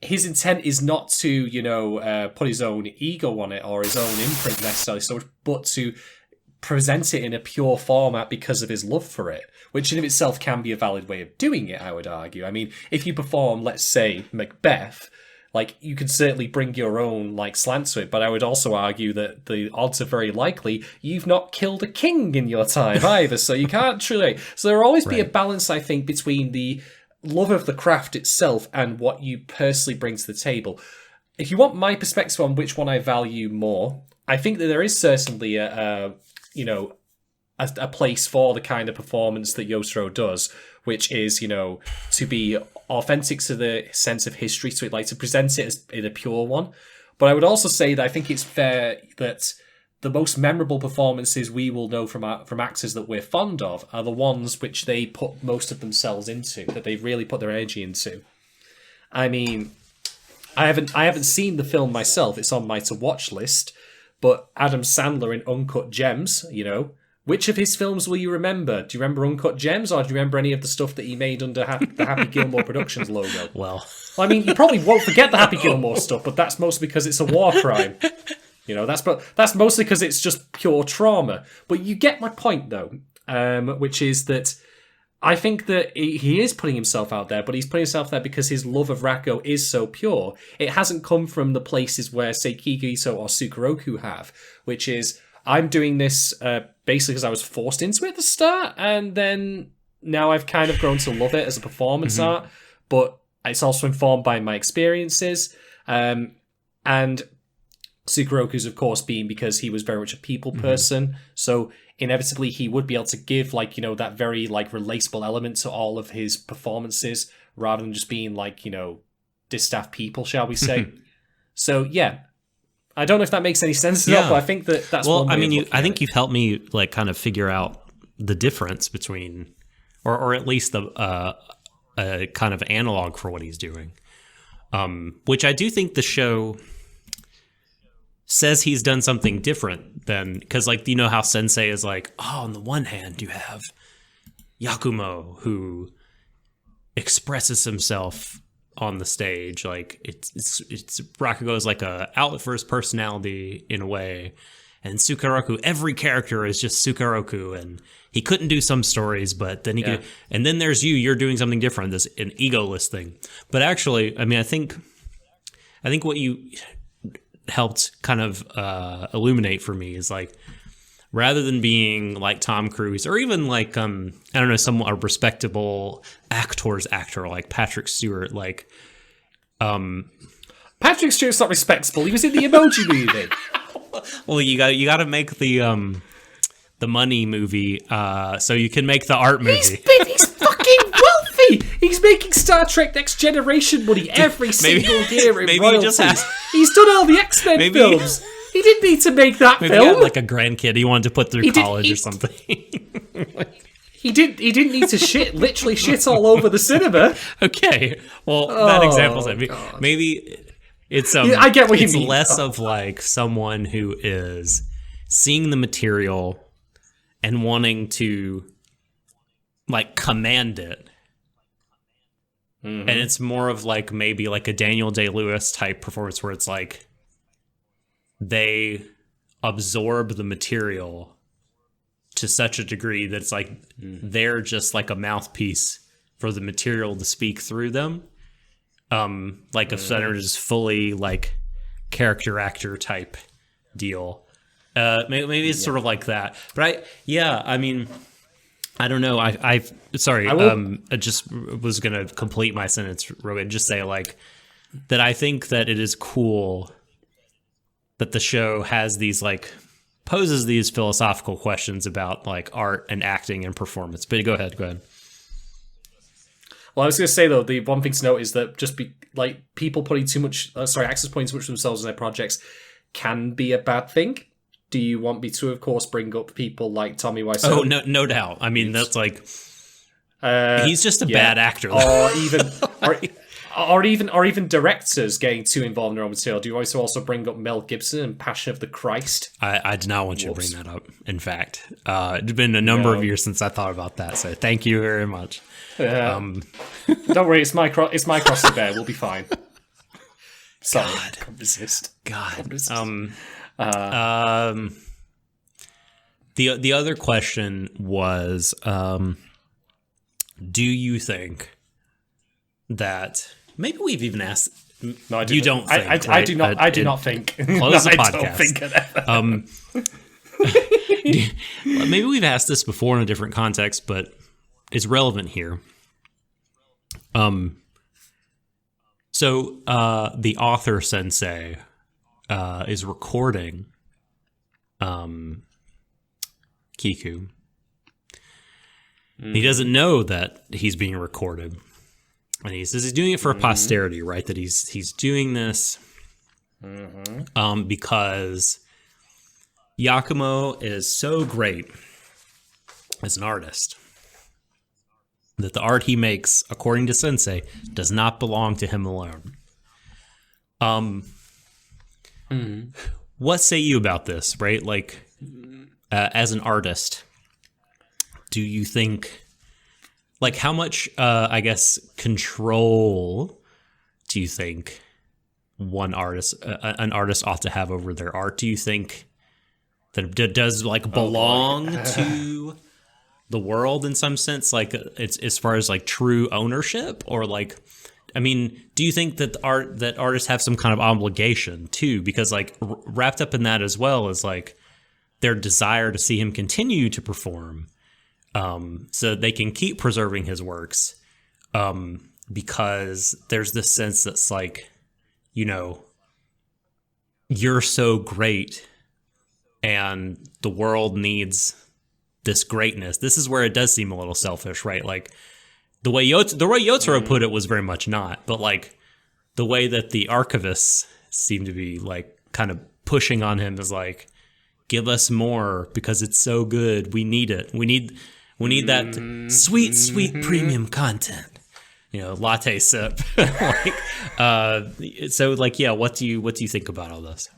his intent is not to, you know, put his own ego on it or his own imprint necessarily, but to present it in a pure format because of his love for it, which in of itself can be a valid way of doing it, I would argue. I mean, if you perform, let's say, Macbeth, like, you can certainly bring your own, like, slant to it, but I would also argue that the odds are very likely you've not killed a king in your time either, so you can't truly... So there will always be a balance, I think, between the love of the craft itself and what you personally bring to the table. If you want my perspective on which one I value more, I think that there is certainly a place for the kind of performance that Yotaro does, which is, you know, to be authentic to the sense of history, to like to present it as in a pure one. But I would also say that I think it's fair that the most memorable performances we will know from actors that we're fond of are the ones which they put most of themselves into, that they really put their energy into. I mean, I haven't seen the film myself. It's on my to watch list. But Adam Sandler in Uncut Gems, you know, which of his films will you remember? Do you remember Uncut Gems, or do you remember any of the stuff that he made under the Happy Gilmore Productions logo? Well, I mean, you probably won't forget the Happy Gilmore stuff, but that's mostly because it's a war crime. You know, that's mostly because it's just pure trauma. But you get my point, though, which is that I think that he is putting himself out there, but he's putting himself there because his love of Rakugo is so pure. It hasn't come from the places where, say, Kikiso or Sukeroku have, which is, I'm doing this basically because I was forced into it at the start, and then now I've kind of grown to love it as a performance art, but it's also informed by my experiences. And Sukeroku's, of course, being because he was very much a people person, so inevitably he would be able to give, like, you know, that very, like, relatable element to all of his performances, rather than just being, like, you know, distaff people, shall we say. So, yeah. I don't know if that makes any sense at all, but I think that's well, one way I mean, I think you've helped me, like, kind of figure out the difference between, or at least the a kind of analog for what he's doing. Which I do think the show says he's done something different than, because like, you know how Sensei is like, oh, on the one hand you have Yakumo who expresses himself on the stage, like it's Rakugo is like a outlet for his personality in a way, and Sukaroku, every character is just Sukaroku, and he couldn't do some stories, but then he could, and then there's you're doing something different, this an egoless thing. But actually, I mean, I think what you helped kind of illuminate for me is like, rather than being like Tom Cruise or even like I don't know, a respectable actor like Patrick Stewart, like Patrick Stewart's not respectable. He was in the Emoji Movie. Well, you got to make the money movie so you can make the art movie. He's fucking wealthy. He's making Star Trek Next Generation money every single year in royalties. He's done all the X-Men films. He didn't need to make that film. He had like a grandkid he wanted to put through college or something. He didn't need to literally shit all over the cinema. Okay, well, that example's it. Maybe it's I get what you mean. It's less of like someone who is seeing the material and wanting to like command it. Mm-hmm. And it's more of like maybe like a Daniel Day-Lewis type performance where it's like they absorb the material to such a degree that it's like they're just like a mouthpiece for the material to speak through them. Like if Center is fully like character actor type deal. Maybe it's sort of like that. But I mean, I don't know. I just was going to complete my sentence, Rogan, just say like that I think that it is cool that the show has these like poses these philosophical questions about like art and acting and performance. But go ahead. Well, I was going to say though, the one thing to note is that just people putting too much, actors putting too much of themselves in their projects can be a bad thing. Do you want me to, of course, bring up people like Tommy Wiseau? Oh, no doubt. I mean, that's like he's just a bad actor, or even directors getting too involved in their own material. Do you also bring up Mel Gibson and Passion of the Christ? I did not want you to bring that up. In fact, it's been a number of years since I thought about that. So thank you very much. Don't worry, it's my cross to bear. We'll be fine. Sorry, I can't resist. God. The other question was, do you think that maybe we've even asked? No, I do. You don't think, I right? do not. I do not think. Close the podcast. I don't think maybe we've asked this before in a different context, but it's relevant here. So the author sensei is recording Kiku. He doesn't know that he's being recorded, and he says he's doing it for posterity, right? That he's doing this because Yakumo is so great as an artist that the art he makes, according to Sensei, does not belong to him alone. What say you about this, right? Like, as an artist, do you think, like, how much, I guess, control do you think an artist ought to have over their art? Do you think that it does, like, belong to the world in some sense? Like, it's as far as, like, true ownership? Or, like, I mean, do you think that artists have some kind of obligation, too? Because, like, wrapped up in that as well is, like, their desire to see him continue to perform, so they can keep preserving his works, because there's this sense that's like, you know, you're so great and the world needs this greatness. This is where it does seem a little selfish, right? Like the way Yotaro put it was very much not, but like the way that the archivists seem to be like kind of pushing on him is like, give us more because it's so good. We need it. We need that sweet premium content. latte sip. Like, so like, yeah, what do you think about all this?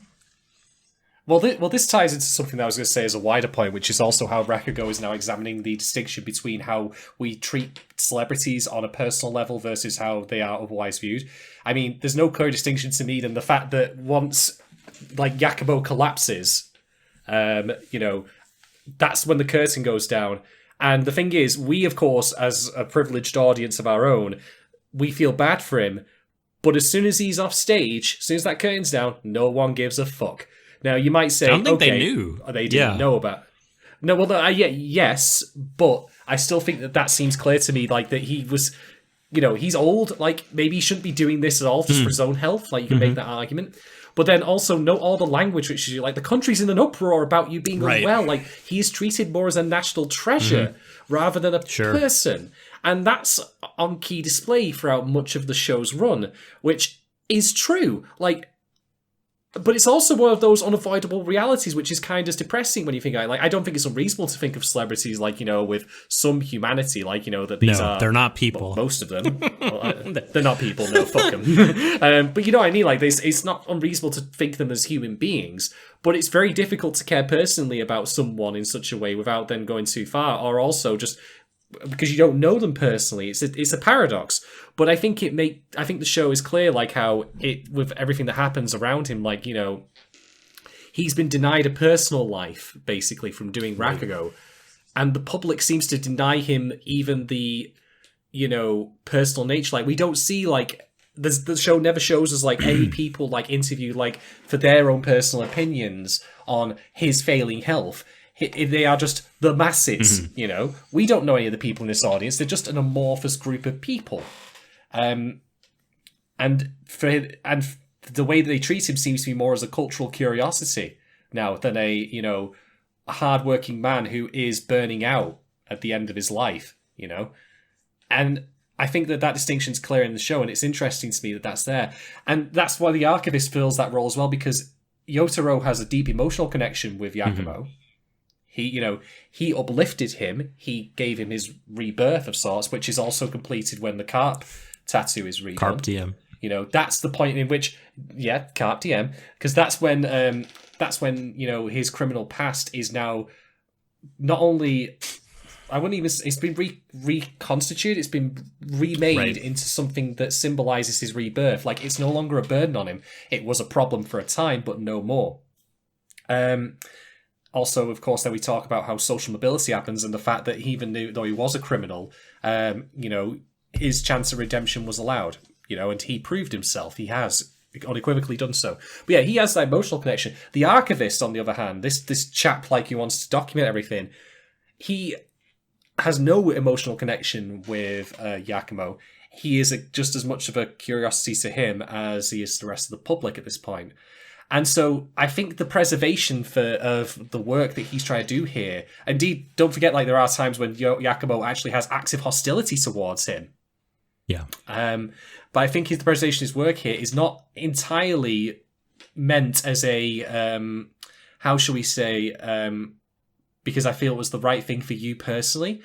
Well, this ties into something that I was going to say as a wider point, which is also how Rakugo is now examining the distinction between how we treat celebrities on a personal level versus how they are otherwise viewed. I mean, there's no clear distinction to me than the fact that once, like, Yakumo collapses, that's when the curtain goes down. And the thing is, we, of course, as a privileged audience of our own, we feel bad for him. But as soon as he's off stage, as soon as that curtain's down, no one gives a fuck. Now, you might say, I don't think they knew. They didn't know about. No, well, yes, but I still think that seems clear to me, like, that he was, he's old, like, maybe he shouldn't be doing this at all just for his own health, like, you can make that argument. But then also note all the language, which is, like, the country's in an uproar about you being unwell, like, he's treated more as a national treasure rather than a person. And that's on key display throughout much of the show's run, which is true, like, but it's also one of those unavoidable realities, which is kind of depressing when you think, like, I don't think it's unreasonable to think of celebrities, like, with some humanity, like, that these are... they're not people. Well, most of them. They're not people, no, fuck them. But you know what I mean? Like, it's not unreasonable to think them as human beings, but it's very difficult to care personally about someone in such a way without them going too far, or also just... because you don't know them personally. It's a paradox. But I think the show is clear, like, how with everything that happens around him, like, he's been denied a personal life, basically, from doing Rakugo. And the public seems to deny him even the, personal nature. Like, we don't see, like, the show never shows us, like, any people, like, interviewed, like, for their own personal opinions on his failing health. They are just the masses, We don't know any of the people in this audience. They're just an amorphous group of people. And the way that they treat him seems to be more as a cultural curiosity now than a hardworking man who is burning out at the end of his life, And I think that distinction's clear in the show, and it's interesting to me that that's there. And that's why the archivist fills that role as well, because Yotaro has a deep emotional connection with Yakumo. He uplifted him. He gave him his rebirth of sorts, which is also completed when the carp tattoo is redone. Carp DM. That's the point in which, carp DM, because that's when his criminal past is now not only, I wouldn't even, it's been reconstituted, it's been remade into something that symbolizes his rebirth. Like, it's no longer a burden on him. It was a problem for a time, but no more. Also, of course, then we talk about how social mobility happens and the fact that even though he was a criminal, his chance of redemption was allowed, and he proved himself. He has unequivocally done so. But yeah, he has that emotional connection. The archivist, on the other hand, this chap, like, he wants to document everything, he has no emotional connection with Yakumo. He is just as much of a curiosity to him as he is to the rest of the public at this point. And so I think the preservation of the work that he's trying to do here, indeed, don't forget, like, there are times when Yakumo actually has active hostility towards him. Yeah. But I think the preservation of his work here is not entirely meant as a, how shall we say, because I feel it was the right thing for you personally,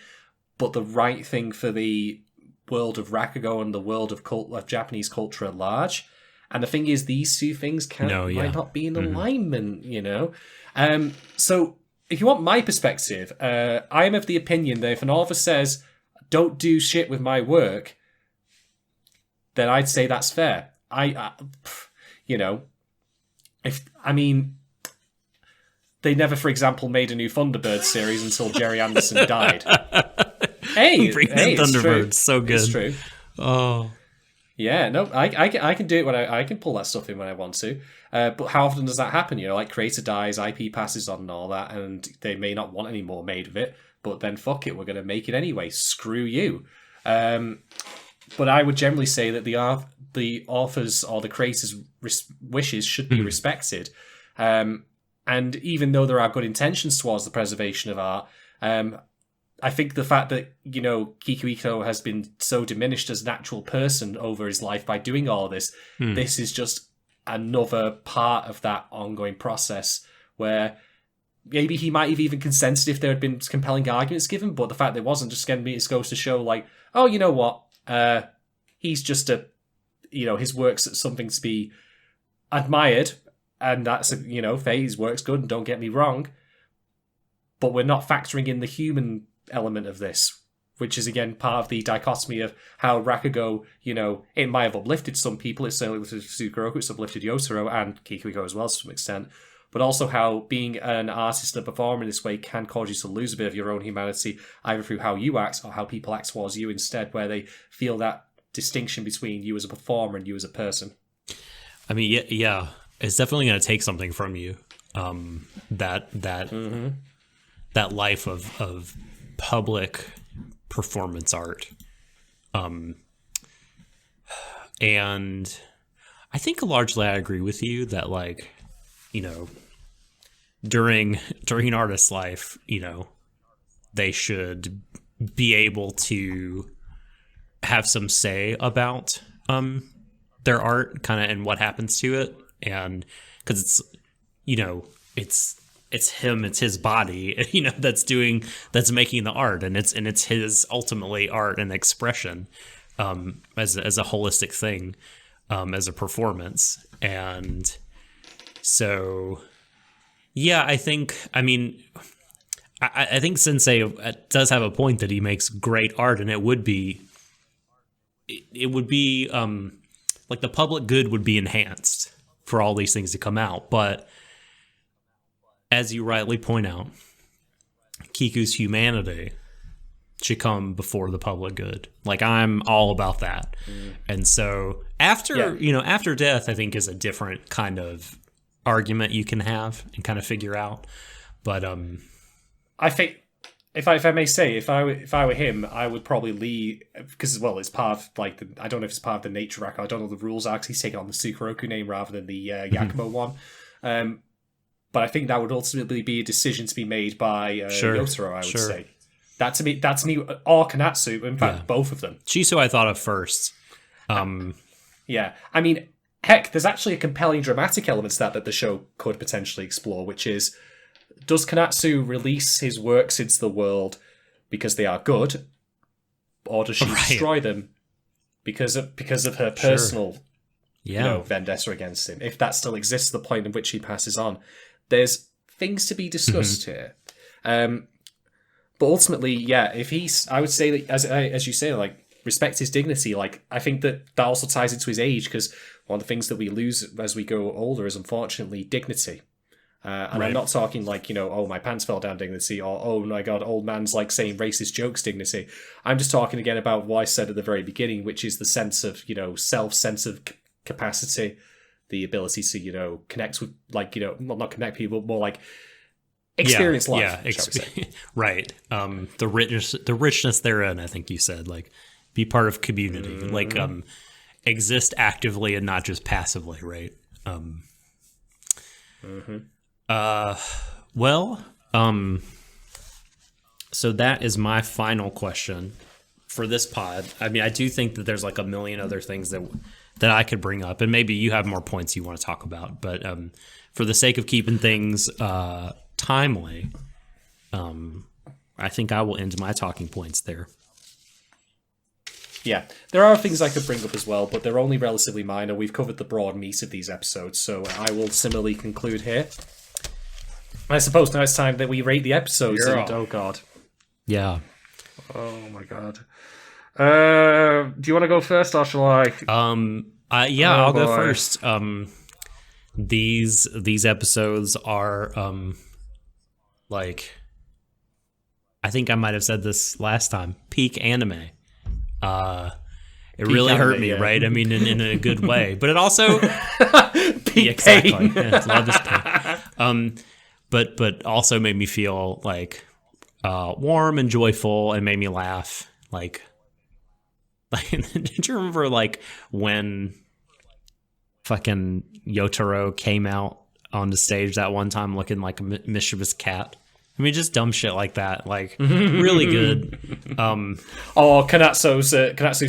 but the right thing for the world of Rakugo and the world of Japanese culture at large. And the thing is, these two things might not be in alignment, So, if you want my perspective, I am of the opinion that if an author says, don't do shit with my work, then I'd say that's fair. They never, for example, made a new Thunderbird series until Jerry Anderson died. Bring that Thunderbird, so good. It's true. Oh. Yeah, no, I can do it when I can pull that stuff in when I want to. But how often does that happen? Like, creator dies, IP passes on and all that, and they may not want any more made of it, but then fuck it, we're going to make it anyway. Screw you. But I would generally say that the author's or the creator's wishes should be respected. And even though there are good intentions towards the preservation of art, I think the fact that, Kikuiko has been so diminished as an actual person over his life by doing all this, this is just another part of that ongoing process where maybe he might have even consented if there had been compelling arguments given, but the fact there wasn't just going to be, it goes to show, like, oh, you know what? he's just his work's something to be admired, and that's, his work's good, and don't get me wrong, but we're not factoring in the human element of this, which is, again, part of the dichotomy of how Rakugo, it might have uplifted some people. It's certainly uplifted Sukeroku, it's uplifted Yotaro, and Kikuiko as well to some extent, but also how being an artist and a performer in this way can cause you to lose a bit of your own humanity, either through how you act or how people act towards you instead, where they feel that distinction between you as a performer and you as a person. I mean, yeah, it's definitely going to take something from you. That life of public performance art, and I think largely I agree with you that, like, during an artist's life, they should be able to have some say about their art, kind of, and what happens to it, and because it's him, it's his body, that's making the art, and it's his ultimately art and expression, as a holistic thing, as a performance. And so, yeah, I think Sensei does have a point that he makes great art, and it would be like the public good would be enhanced for all these things to come out. But as you rightly point out, Kiku's humanity should come before the public good. Like, I'm all about that. And so after death, I think, is a different kind of argument you can have and kind of figure out. But I think, if I may say, if I were him, I would probably leave, because, well, it's part of, like, I don't know if it's part of the nature arc, I don't know the rules arc, he's taking on the Sukeroku name rather than the Yakumo one. But I think that would ultimately be a decision to be made by Yotaro, I would say. That to me, or Kanatsu, in fact, both of them. Chiso I thought of first. Yeah, I mean, heck, there's actually a compelling dramatic element to that the show could potentially explore, which is, does Kanatsu release his works into the world because they are good, or does she destroy them because of her personal vendetta against him? If that still exists, the point in which he passes on. There's things to be discussed here. But ultimately, yeah, I would say that, as you say, like, respect his dignity. Like, I think that also ties into his age, because one of the things that we lose as we go older is, unfortunately, dignity. And I'm not talking like, oh, my pants fell down dignity, or, oh my god, old man's like saying racist jokes dignity. I'm just talking again about what I said at the very beginning, which is the sense of, sense of capacity, the ability to, connect with, like, not connect people, but more like experience life. Yeah, right. The richness therein, I think you said, like, be part of community, like, exist actively and not just passively, right? So that is my final question for this pod. I mean, I do think that there's like a million other things that I could bring up, and maybe you have more points you want to talk about, but for the sake of keeping things timely, I think I will end my talking points there. Yeah, there are things I could bring up as well, but they're only relatively minor. We've covered the broad meat of these episodes, so I will similarly conclude here. I suppose now it's time that we rate the episodes. And, oh god. Yeah. Oh my god. Do you want to go first, or shall I? I'll go first. These episodes are like, I think I might have said this last time, peak anime. It really hurt me, right? I mean, in a good way, but it also peak exactly. Pain. Yeah, love this pain. But also made me feel like warm and joyful, and made me laugh. Like did you remember like when fucking Yotaro came out on the stage that one time looking like a mischievous cat? I mean, just dumb shit like that. Like, really good. Kanatsu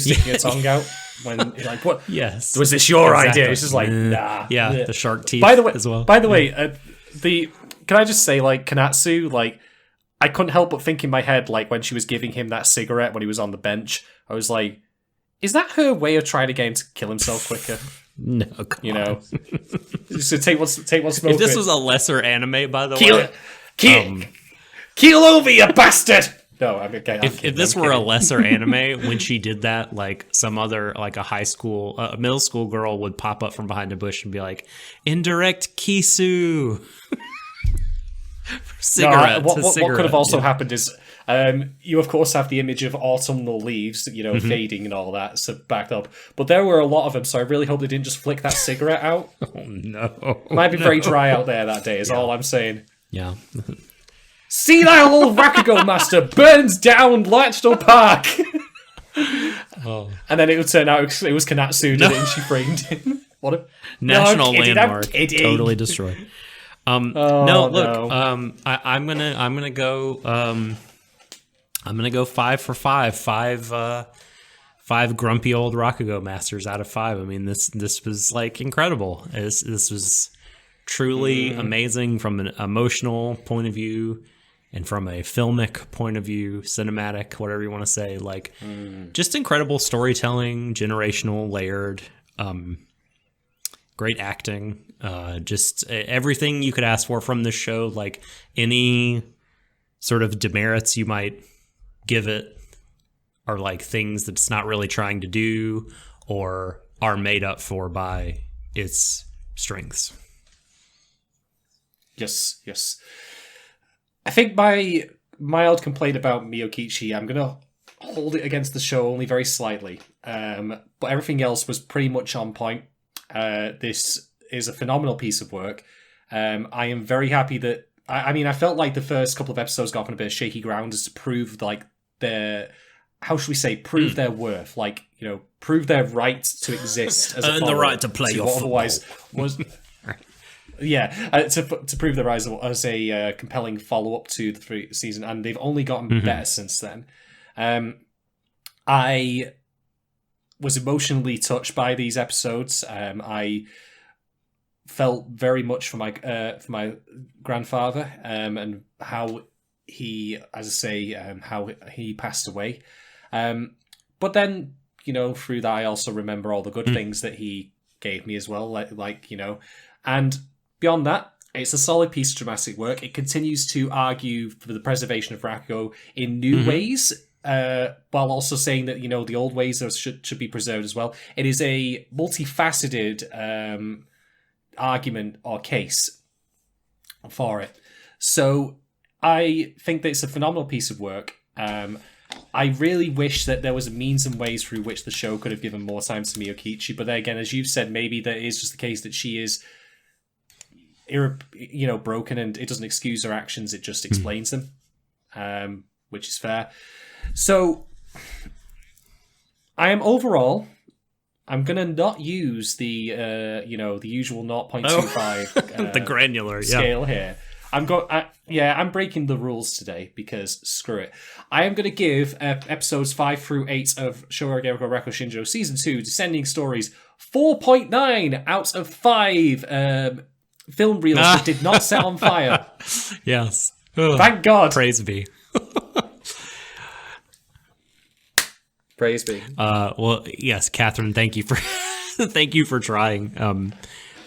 sticking a tongue out when like, what? Yes, was this your idea? It's just like, nah. Yeah, the shark teeth. By the way, as well. By the way, can I just say, like, Kanatsu, like, I couldn't help but think in my head, like, when she was giving him that cigarette when he was on the bench, I was like, Is that her way of trying to get him to kill himself quicker? No, come You on. know, so take one smoke. If this was a lesser anime, by the Kill way, it. Keel over, you bastard! No, I'm okay. if this were a lesser anime, when she did that, like some other, like a high school, a middle school girl would pop up from behind a bush and be like, indirect kisu. Cigarette. What could have also happened is, you of course have the image of autumnal leaves, fading and all that, so backed up. But there were a lot of them, so I really hope they didn't just flick that cigarette out. Oh no! Might be very dry out there that day. Is all I'm saying. Yeah. See that old Rakugo master burns down Latchdo Park. And then it would turn out it was Kanatsu did it, and she framed him. What a national landmark! Totally destroyed. I'm gonna go 5 for 5. Five grumpy old Rakugo masters out of 5. I mean, this was like incredible. This was truly amazing from an emotional point of view and from a filmic point of view, cinematic, whatever you want to say. Like, just incredible storytelling, generational, layered, great acting, just everything you could ask for from this show. Like, any sort of demerits you might give it are like things that it's not really trying to do or are made up for by its strengths. Yes. I think my mild complaint about Miyokichi, I'm going to hold it against the show only very slightly. But everything else was pretty much on point. This is a phenomenal piece of work. I am very happy that... I felt like the first couple of episodes got on a bit of shaky ground as to prove, like, their... How should we say? Prove their worth. Like, prove their right to exist as a and the right to play your football. Otherwise was... to prove their rise as a compelling follow-up to the season, and they've only gotten better since then. I was emotionally touched by these episodes. I felt very much for my grandfather and how he, as I say, how he passed away. But then, through that, I also remember all the good things that he gave me as well, and beyond that, it's a solid piece of dramatic work. It continues to argue for the preservation of Rakugo in new ways, while also saying that, the old ways should be preserved as well. It is a multifaceted argument or case for it. So I think that it's a phenomenal piece of work. I really wish that there was a means and ways through which the show could have given more time to Miyokichi, but then again, as you've said, maybe that is just the case that she is broken, and it doesn't excuse her actions, it just explains them, which is fair. So I'm gonna not use the the usual 0.25 the granular scale here. I'm breaking the rules today because screw it. I am going to give episodes 5 through 8 of Showa Genroku Rakugo Shinju Season 2 Descending Stories 4.9 out of 5 film reels that did not set on fire. Yes. Thank God. Praise be. Praise be. Well, yes, Catherine, thank you for trying.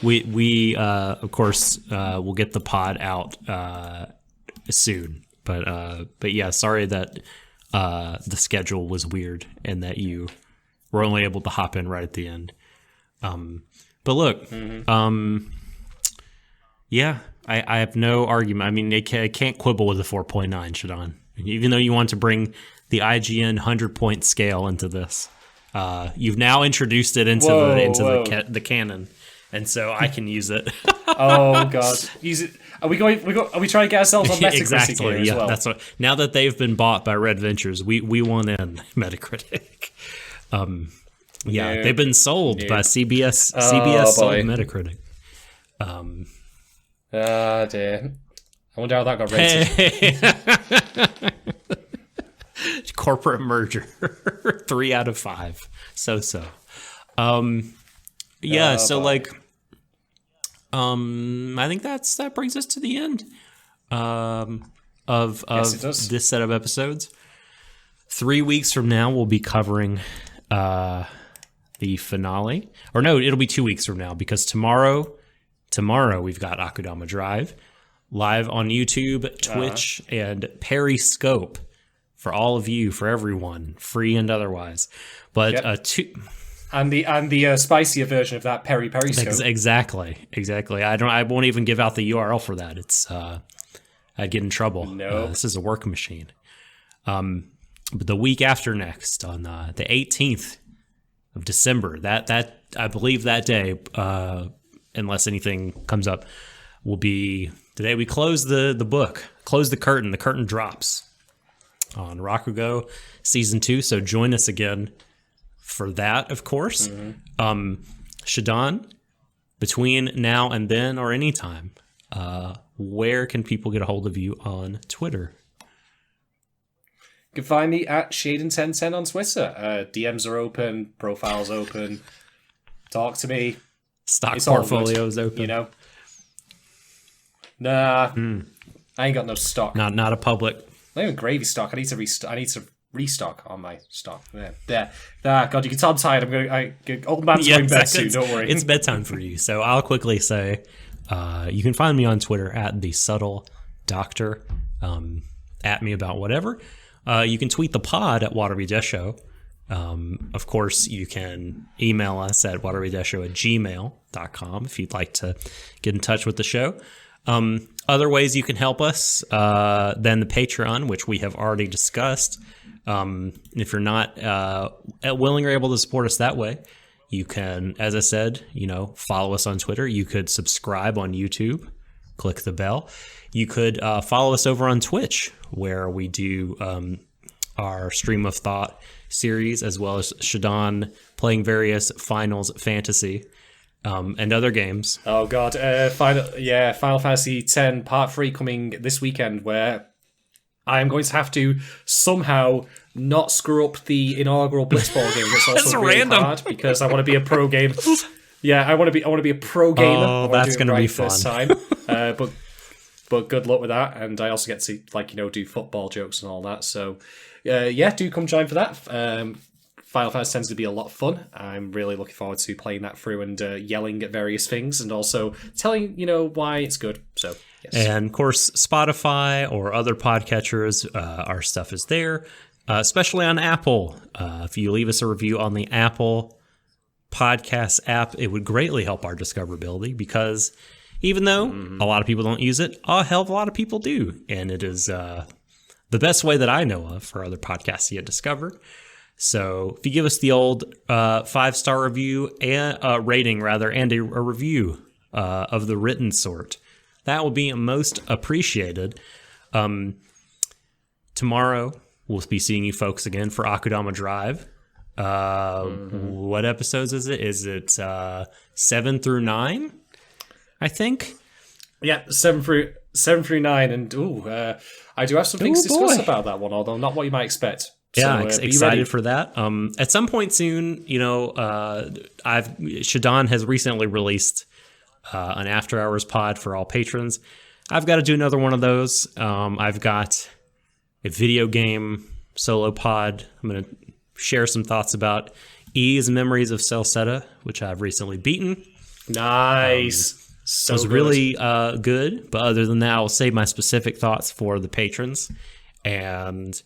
We of course will get the pod out soon, but yeah, sorry that the schedule was weird and that you were only able to hop in right at the end. But look, yeah, I have no argument. I mean, I can't quibble with the 4.9, Shadon. Even though you want to bring the IGN 100-point scale into this, you've now introduced it into the canon. And so I can use it. Oh God! Use it. Are we trying to get ourselves on Metacritic exactly? Here as well? That's what. Now that they've been bought by Red Ventures, we won in Metacritic. They've been sold by CBS. CBS sold Metacritic. Dear. I wonder how that got rated. Corporate merger. 3 out of 5. So. Yeah, I think that brings us to the end of this set of episodes. 3 weeks from now, we'll be covering the finale. Or no, it'll be 2 weeks from now, because tomorrow we've got Akudama Drive live on YouTube, Twitch, and Periscope for all of you, for everyone, free and otherwise. But and the spicier version of that Periscope. Exactly. I won't even give out the URL for that. It's I'd get in trouble. No, this is a work machine. But the week after next, on the 18th of December, that I believe that day, unless anything comes up, will be the day we close the book, close the curtain. The curtain drops on Rakugo Season 2. So join us again for that, of course. Shadon, between now and then or anytime, where can people get a hold of you on Twitter? You can find me at Shaden1010 on Twitter. DMs are open, profiles open. Talk to me. Stock portfolios open. You know? Nah, I ain't got no stock. Not a public. Not even gravy stock. I need to restock on my stock. There. God, you can tell I'm tired. Old man's going to bed soon. Don't worry. It's bedtime for you. So I'll quickly say, you can find me on Twitter at the Subtle Doctor. At me about whatever. You can tweet the pod at Warui Deshou. Of course, you can email us at waterydeshow@gmail.com if you'd like to get in touch with the show. Other ways you can help us, than the Patreon, which we have already discussed. If you're not willing or able to support us that way, you can, as I said, follow us on Twitter. You could subscribe on YouTube, click the bell. You could follow us over on Twitch, where we do our Stream of Thought series, as well as Shadon playing various Finals Fantasy and other games. Oh God, Final Fantasy X Part 3 coming this weekend, where I am going to have to somehow not screw up the inaugural Blitzball game. That's also really random. hard, because I want to be a pro gamer. Yeah, I want to be a pro gamer. Oh, that's going to be fun. First time. But good luck with that, and I also get to do football jokes and all that. So do come join for that. Final Fantasy tends to be a lot of fun. I'm really looking forward to playing that through and yelling at various things, and also telling why it's good. So yes. And of course, Spotify or other podcatchers, our stuff is there, especially on Apple. If you leave us a review on the Apple Podcast app, it would greatly help our discoverability, because even though a lot of people don't use it, a hell of a lot of people do. And it is the best way that I know of for other podcasts to get discovered. So if you give us the old 5-star review and rating, and a review of the written sort, that will be most appreciated. Tomorrow, we'll be seeing you folks again for Akudama Drive. What episodes is it? Is it 7 through 9? I think. Yeah, 7 through 9, and I do have some things to discuss about that one, although not what you might expect. Yeah, excited for that. At some point soon, Shadon has recently released an After Hours pod for all patrons. I've got to do another one of those. I've got a video game solo pod. I'm going to share some thoughts about E's Memories of Celceta, which I've recently beaten. Nice. So it was really good, but other than that, I'll save my specific thoughts for the patrons. And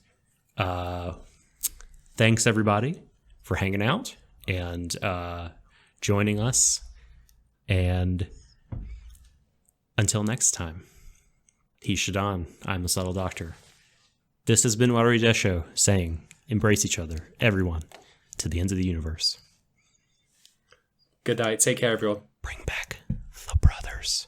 thanks everybody for hanging out and joining us. And until next time, he's Shadon. I'm the Subtle Doctor. This has been Warui Deshou saying, embrace each other, everyone, to the ends of the universe. Good night. Take care, everyone. Bring back the brothers.